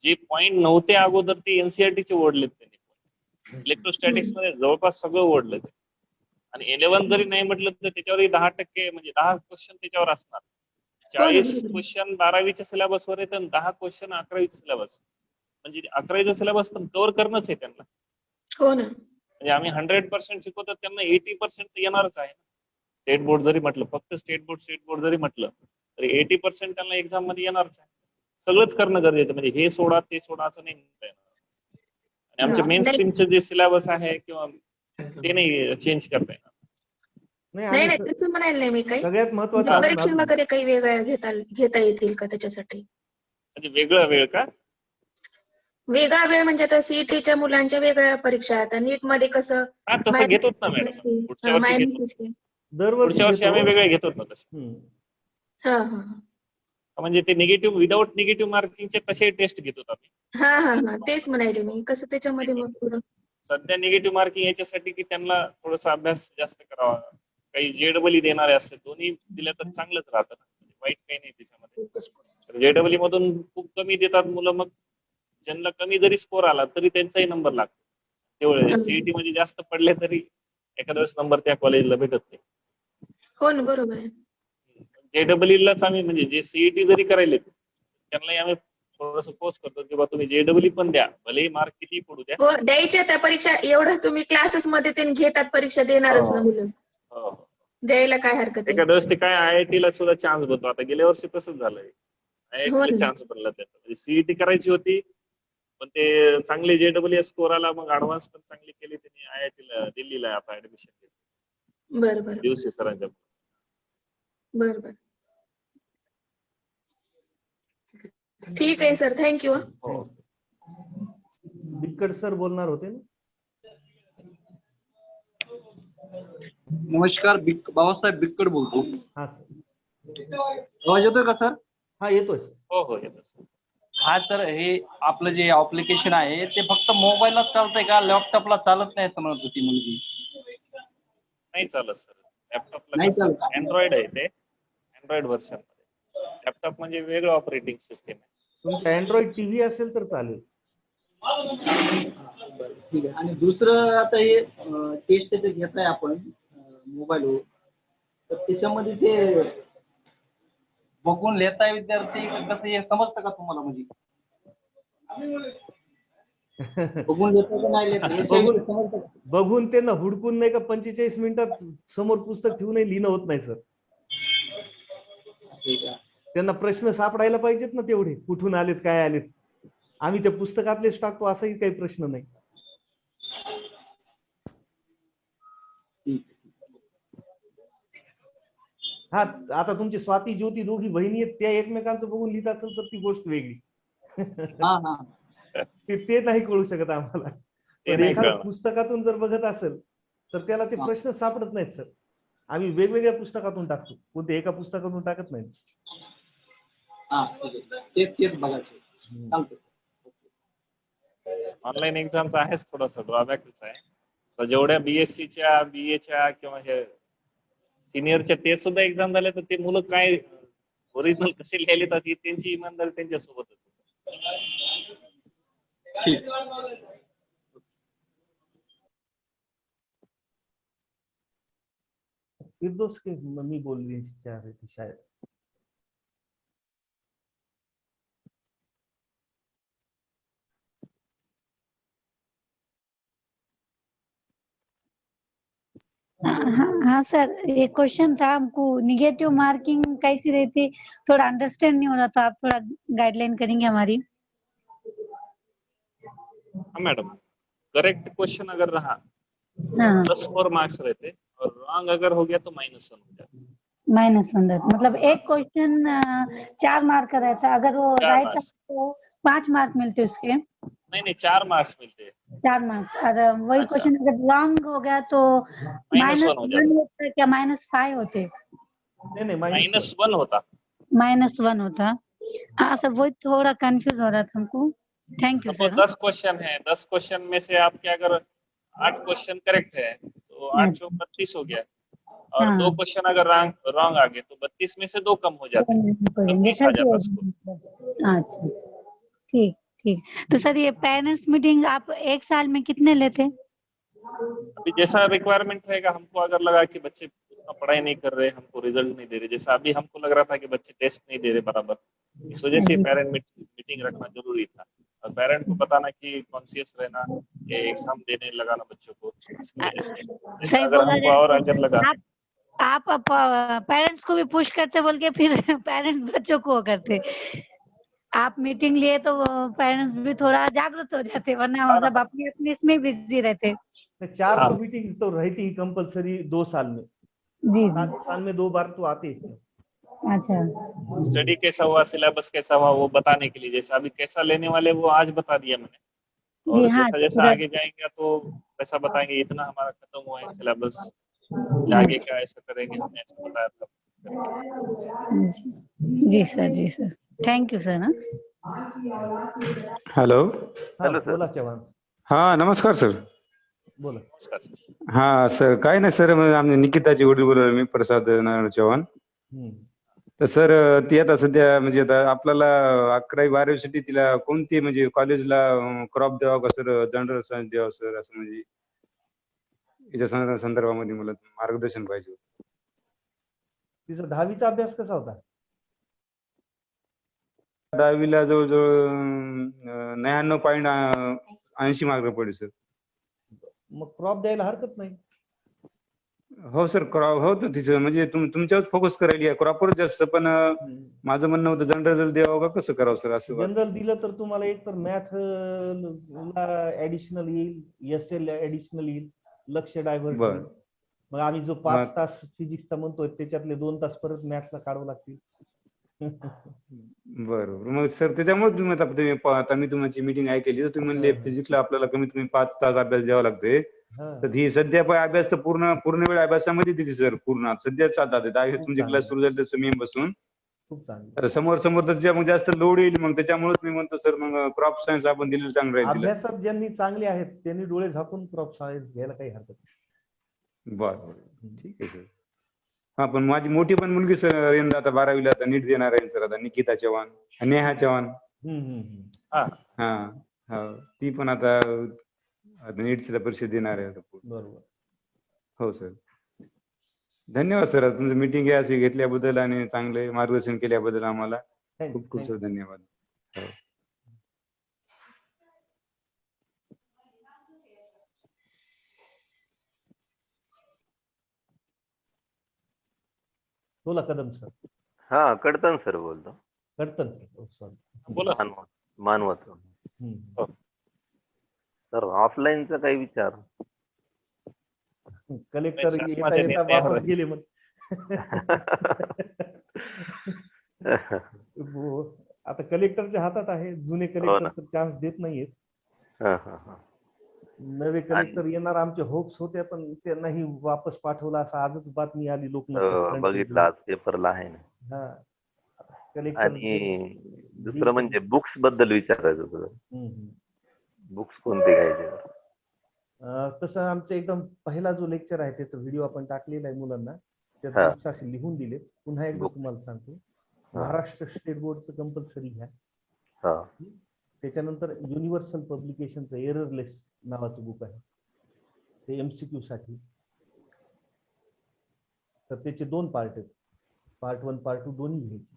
जे पॉईंट नव्हते अगोदर ते एनसीईआरटीचे ओढलेत त्यांनी. इलेक्ट्रोस्टॅटिक्स मध्ये जवळपास सगळं ओढलं ते. आणि 11 जरी नाही म्हटलं तर त्याच्यावरही 10% म्हणजे 10 क्वेश्चन त्याच्यावर असणार. 40 क्वेश्चन 12वीच्या सिलेबसवर आहेत आणि 10 क्वेश्चन 11वीच्या सिलेबस. म्हणजे 11वीचा सिलेबस पण कव्हर करणंच आहे त्यांना. हो ना. म्हणजे आम्ही 100% शिकवतो, त्यांना 80% येणारच आहे. स्टेट बोर्ड जरी म्हटलं, फक्त स्टेट बोर्ड जरी म्हटलं तरी 80% त्यांना एक्झाम मध्ये येणारच आहे. सगळंच करणं गरजेचं, म्हणजे हे सोडा ते सोडा असं नाही म्हणता येणार. आणि आमच्या मेन स्ट्रीमचं जे सिलेबस आहे किंवा ते नाही चेंज करता येणार. नाही तसं म्हणायला नाही मी काही. सगळ्यात महत्त्वाचं परीक्षा वगैरे काही वेगळ्या घेता येतील का त्याच्यासाठी? म्हणजे वेगळा वेळ का? वेगळा वेळ म्हणजे आता सीईटीच्या मुलांच्या वेगळ्या परीक्षा आहेत, नीट मध्ये कसं तसं घेतोच ना मॅडम, पुढच्या वर्षी आम्ही वेगळे घेतोच ना तसे. म्हणजे ते निगेटिव्ह विदाउट निगेटिव्ह मार्किंगचे तसे टेस्ट घेतो आम्ही. तेच म्हणायले मी, कसं त्याच्यामध्ये मग पुढं सध्या निगेटिव्ह मार्किंग याच्यासाठी की त्यांना थोडासा अभ्यास जास्त करावा, काही जेडबली देणारे असते, दोन्ही दिल्या तर चांगलंच राहतं, वाईट काही नाही त्याच्यामध्ये. जेडबली मधून खूप कमी देतात मुलं, मग ज्यांना कमी जरी स्कोर आला तरी त्यांचाही नंबर लागतो. तेवढे सीईटी मध्ये जास्त पडले तरी एखाद्या वेळेस नंबर त्या कॉलेजला भेटत नाही. हो ना, बरोबर आहे. जेडबलीलाच आम्ही म्हणजे जे सीईटी जरी करायले त्यांनाही आम्ही थोडंसं फोर्स करतो की बा तुम्ही जेडबली पण द्या, भलेही मार्क किती पडू द्या. हो, द्यायच्या त्या परीक्षा. एवढं तुम्ही क्लासेस मध्ये ते घेतात, परीक्षा देणारच ना मुलं. द्यायला काय हरकत आहे. एखाद्या वेळेस ते काय IIT ला सुद्धा चान्स बनतो. आता गेल्या वर्षी तसंच झालंय, IIT ला चान्स बनला त्याचा. म्हणजे सीईटी करायची होती पण ते चांगले जेडबली स्कोर आला, मग ऍडव्हान्स पण चांगली केली त्यांनी. IIT ला दिल्लीला आता ऍडमिशन घेतली. बरं दिवशी सरांच्या. बरं ठीक आहे सर, थँक्यू. बिक्कड सर बोलणार होते ना. नमस्कार, बाबासाहेब बिक्कड बोलतो. हा सर, आवाज येतोय का सर? हा येतोय. हो येतोय. हा सर, हे आपलं जे ऍप्लिकेशन आहे ते फक्त मोबाईलला चालतंय का, लॅपटॉपला चालत नाही असं म्हणत होती मुलगी? नाही चालत सर, लॅपटॉपला अँड्रॉइड आहे ते, अँड्रॉइड व्हर्जन मध्ये. लॅपटॉप म्हणजे वेगळं ऑपरेटिंग सिस्टीम आहे. तुमचा अँड्रॉइड टीव्ही असेल तर चालेल. ठीक आहे. आणि दुसरं आता हे टेस्ट ते घेताय आपण मोबाईलवर, तर त्याच्यामध्ये ते बघून लिहिताय विद्यार्थी कसं हे समजतं का तुम्हाला? म्हणजे बघून लिहिता का नाही लिहिता? बघून त्यांना हुडकून नाही का 45 मिनिटात समोर पुस्तक ठेवूनही लिहिणं होत नाही सर. त्यांना प्रश्न सापडायला पाहिजेत ना तेवढे, कुठून आलेत काय आलेत. आम्ही त्या पुस्तकातलेच टाकतो असाही काही प्रश्न नाही. हा, आता तुमची स्वाती ज्योती दोघी बहिणी आहेत, त्या एकमेकांचं बघून लिहित असेल तर ती गोष्ट वेगळी. ते नाही कळू शकत आम्हाला. पण एखाद्या पुस्तकातून जर बघत असेल तर त्याला ते प्रश्न सापडत नाहीत सर. आम्ही वेगवेगळ्या पुस्तकातून टाकतो, कोणते एका पुस्तकातून टाकत नाही. ऑनलाईन एक्झामचा आहेच थोडासा ड्रॉबॅकच आहे. जेवढ्या BSc च्या, BA च्या किंवा हे सिनियरच्या ते सुद्धा एक्झाम झाल्या तर ते मुलं काय ओरिजिनल कसे लिहिले तर त्यांची इमानदारी त्यांच्या सोबतच फिरदौस की मम्मी बोल रही थी शायद। हाँ सर, ये क्वेश्चन था हमको, निगेटिव मार्किंग कैसी रहती, थोड़ा अंडरस्टैंड नहीं हो रहा था, आप थोड़ा गाइडलाइन करेंगे हमारी? हाँ मैडम, करेक्ट क्वेश्चन अगर रहा हाँ, +4 मार्क्स रहते और रॉन्ग अगर हो गया तो -1 हो जाता। -100, मतलब एक क्वेश्चन 4 मार्क का रहता, अगर वो 4 राइट मार्क्स तो 5 मार्क मिलते उसके, नहीं 4 मार्क्स मिलते हैं। 4 मार्क्स, और वही अच्छा। क्वेश्चन अगर रॉन्ग हो गया तो -1 हो जाता। -1 होता है क्या -5 होते? नहीं -1 होता। -1 होता। हाँ सर, वही थोड़ा कंफ्यूज हो रहा था हमको। Thank you suppose sir. 10 question है, 10 क्वेश्चन में से आपके अगर 8 क्वेश्चन करेक्ट है तो 8 चौक 32 हो गया, और हाँ। 2 क्वेश्चन अगर रॉन्ग आ गए तो 32 में से 2 कम हो जाते हैं, 30 आ जाता स्कोर। अच्छा, ठीक ठीक। तो सर ये पेरेंट्स मीटिंग आप एक साल में कितने लेते? अभी जैसा रिक्वायरमेंट रहेगा, हमको अगर लगा कि बच्चे उतना पढ़ाई नहीं कर रहे, हमको रिजल्ट नहीं दे रहे, जैसा अभी हमको लग रहा था कि बच्चे टेस्ट नहीं दे रहे बराबर, इस वजह से पेरेंट मीटिंग रखना जरूरी था, और पेरेंट को बताना कि कॉन्शियस रहना, ये एग्जाम देने लगाना बच्चों को, इसकी वजह से जैसा सही अगर बोला हमको जाए और तो अगर लगा आप पेरेंट्स को भी पुश करते बोल के फिर पेरेंट्स बच्चों को वो करते। आप मीटिंग लिए तो पेरेंट्स भी थोड़ा जागरूक हो जाते, वरना वो सब अपनी अपनी इसमें बिजी रहते। 4 हाँ। तो मीटिंग तो रहती ही कंपलसरी 2 साल में, जी साल में 2 बार तो आते ही। अच्छा, स्टडी कैसा हुआ, सिलेबस कैसा हुआ, वो बताने के लिए, जैसा अभी कैसा लेने वाले वो आज बता दिया मैंने, जी और हाँ, जैसा जैसा आगे जाएंगे तो वैसा बताएंगे, इतना हमारा खत्म हुआ है सिलेबस, आगे क्या ऐसा करेंगे, हमने ऐसा बताया था। जी सर, जी sir, thank you sir. Hello, हाँ, बोला चव्हाण, हा नमस्कार सर. बोला। नमस्कार सर। हा सर, काय नाही सर, आमच्या निकिताची वडील बोलवले मी, प्रसाद नारायण चव्हाण. तर सर ती आता सध्या म्हणजे आता आपल्याला 11वी 12वी साठी तिला कोणती म्हणजे कॉलेजला क्रॉप द्यावा का सर, जनरल सायन्स द्यावा सर, असं म्हणजे याच्या संदर्भामध्ये मला मार्गदर्शन पाहिजे होतं. तिचा 10वीचा अभ्यास कसा होता? 10वीला जवळजवळ 99.80 मार्क पडले सर. मग क्रॉप द्यायला हरकत नाही. हो सर, क्रॉप हो तर तिचं म्हणजे तुमच्यावर फोकस करायला क्रॉपवर जास्त, पण माझं म्हणणं होतं जनरल द्यावं का कसं करावं सर, असं जनरल दिलं तर तुम्हाला एक तर मॅथ ऍडिशनल येईल, एसएल ऍडिशनल येईल, लक्ष डायव्हर्ट होईल. मग आम्ही जो 5 तास फिजिक्सचा म्हणतोय त्याच्यातले 2 तास परत मॅथला काढावं लागतील. बरोबर. मग सर त्याच्यामुळे तुम्ही आता मी तुमची मीटिंग ऐकली तर तुम्ही म्हणले फिजिक्सला आपल्याला कमीत कमी 5 तास अभ्यास द्यावा लागते. तर ही सध्या पण अभ्यास तर पूर्ण वेळ अभ्यासामध्ये दिली सर, पूर्ण सध्याच चालतात तुमचे क्लास सुरू झाले तसं मी बसून. तर समोर तर मग जास्त लोड येईल, मग त्याच्यामुळेच मी म्हणतो सर मग क्रॉप सायन्स आपण दिलेलं चांगलं राहील. अभ्यासात ज्यांनी चांगले आहेत त्यांनी डोळे झाकून क्रॉप सायन्स घ्यायला काही हरकत नाही. बरं, ठीक आहे सर. हा, पण माझी मोठी पण मुलगी सर यंदा आता 12वीला आता नीट देणार आहे सर, आता निकिता चव्हाण, नेहा चव्हाण. हा, ती पण आता नीटची परीक्षा देणार आहे. बरोबर. हो सर, धन्यवाद सर तुमचं मीटिंग अशी घेतल्याबद्दल आणि चांगले मार्गदर्शन केल्याबद्दल आम्हाला खूप खूप सर धन्यवाद. बोला कदम सर. हा, कडतन सर बोलतो. कडतन सर, बोला. मानवत सर, ऑफलाईनचा काही विचार? कलेक्टर येता वापस गेले मग. आता कलेक्टरच्या हातात आहे, जुने कलेक्टर चान्स देत नाहीयेत. नवे कलेक्टर येणार आमचे होप्स होते, पण त्यांनाही वापस पाठवला असं आजच बातमी आली लोकमत. बघितलं आज पेपरला आहे ना. आणि दुसरं म्हणजे बुक्स बद्दल विचारायचं होतं, बुक्स कोणते घ्यायचे? तसं आमचं एकदम पहिला जो लेक्चर आहे त्याचा व्हिडिओ आपण टाकलेला आहे मुलांना, त्यात हा. बुक्स असे लिहून दिले. पुन्हा एकदा Book. तुम्हाला सांगतो, हा. महाराष्ट्र स्टेट बोर्डचं कंपल्सरी घ्या. हा. त्याच्यानंतर युनिव्हर्सल पब्लिकेशनचं एररलेस नावाचं बुक आहे, ते MCQ साठी. तर त्याचे 2 पार्ट आहेत, पार्ट 1 पार्ट 2 दोन्ही घ्यायचे.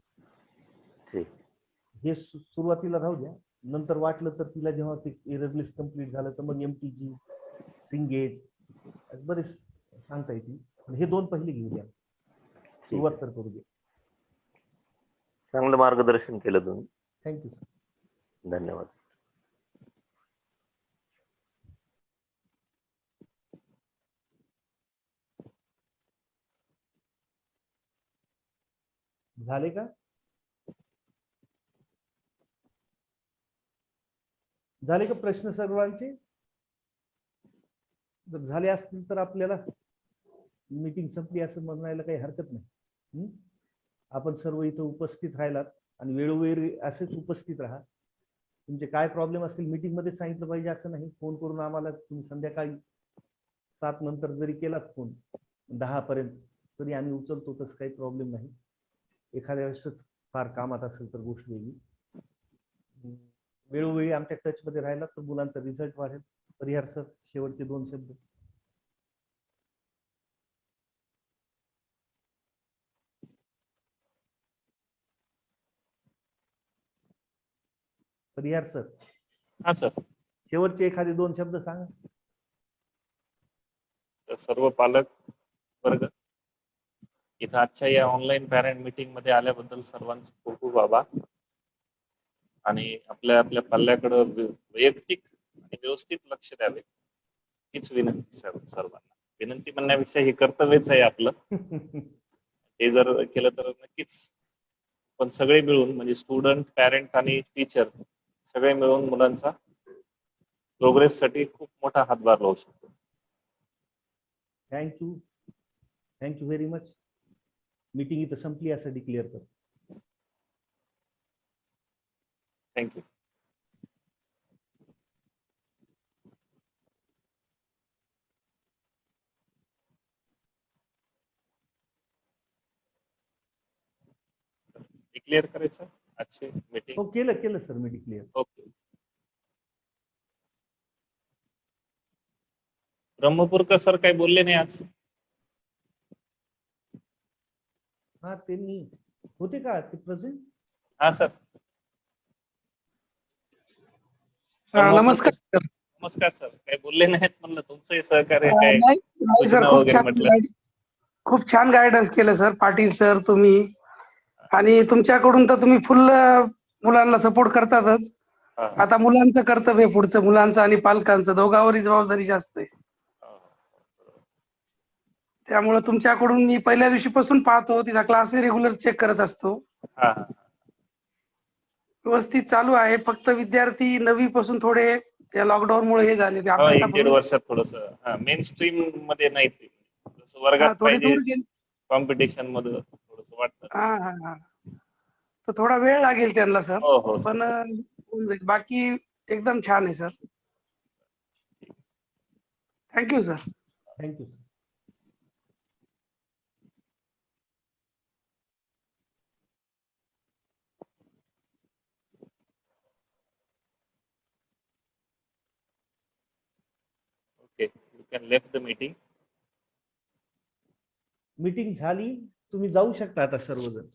ठीक. हे सुरुवातीला राहू द्या, नंतर वाटलं तर तिला जेव्हा ते एररलेस कम्प्लीट झालं तर मग MTG, सिंगेज बरेच सांगता येतील. पण हे 2 पहिले घेऊ द्या, सुरुवात तर करू द्या. चांगलं मार्गदर्शन केलं तुम्ही. थँक्यू. धन्यवाद. झाले का? झाले का प्रश्न सर्वांचे? जर झाले असतील तर आपल्याला मीटिंग संपली असं म्हणायला काही हरकत नाही. आपण सर्व इथं उपस्थित राहिलात आणि वेळोवेळी असेच उपस्थित राहा. तुमचे काय प्रॉब्लेम असतील मीटिंग मध्ये सांगितलं पाहिजे असं नाही. फोन करून आम्हाला तुम्ही संध्याकाळी 7 नंतर जरी केलात फोन 10 पर्यंत तरी आम्ही उचलतो, तसं काही प्रॉब्लेम नाही. एखाद्या वेळेसच फार कामात असेल तर गोष्ट वेगळी. वेळोवेळी आमच्या टच मध्ये राहिला तर मुलांचा रिझल्ट वाढेल. परिहार सर, शेवटचे 2 शब्द. परिहार सर. हा सर. शेवटचे एखादे 2 शब्द सांगा. तर सर्व पालक वर्ग इथं आजच्या या ऑनलाईन पॅरेंट मीटिंग मध्ये आल्याबद्दल सर्वांचे खूप खूप आभार. आणि आपल्या आपल्या पाल्याकडं वैयक्तिक आणि व्यवस्थित लक्ष द्यावे हीच विनंती सर्वांना. विनंती म्हणण्यापेक्षा हे कर्तव्यच आहे आपलं. हे जर केलं तर नक्कीच पण सगळे मिळून म्हणजे स्टुडंट, पॅरेंट आणि टीचर सगळे मिळून मुलांचा प्रोग्रेस साठी खूप मोठा हातभार लावू शकतो. Thank you. Thank you very much. Meeting इथं संपली असं डिक्लेअर कर. थँक्यू. डिक्लेअर करायचं आजची मीटिंग? हो केलं सर मी डिक्लेअर. ओके. ब्रह्मपूरकर सर काही बोलले नाही आज? हा त्यांनी होते का ते प्रेझेंट? हा सर. नमस्कार सर. नमस्कार सर. काही बोलले नाहीत म्हणलं, तुमचंही सहकार्य काय नाही सर, सूचना वगैरे म्हटलं. खूप छान गायडन्स केलं सर. पाटील सर, तुम्ही आणि तुमच्याकडून तर तुम्ही फुल मुलांना सपोर्ट करतातच. आता मुलांचं कर्तव्य पुढचं, मुलांचं आणि पालकांचं दोघांवरही जबाबदारी जास्त आहे. त्यामुळे तुमच्याकडून मी पहिल्या दिवशीपासून पाहतो, तिचा क्लास रेग्युलर चेक करत असतो. व्यवस्थित चालू आहे. फक्त विद्यार्थी 9वी पासून थोडे या लॉकडाऊन मुळे हे झाले, ते 1-1.5 अभ्यासापासून वर्षात थोडस मेन स्ट्रीम मध्ये नाही ते जसं वर्गात थोडे पाहिजे दूर गेले. कॉम्पिटिशन मध्ये थोडस वाटतं. हा. तर थोडा वेळ लागेल त्यांना सर, हो सर. पण होऊन जाईल. बाकी एकदम छान आहे sir. Thank you sir. Thank you. Okay, you can left the meeting. Meeting झाली, तुम्ही जाऊ शकता आता सर्वजण.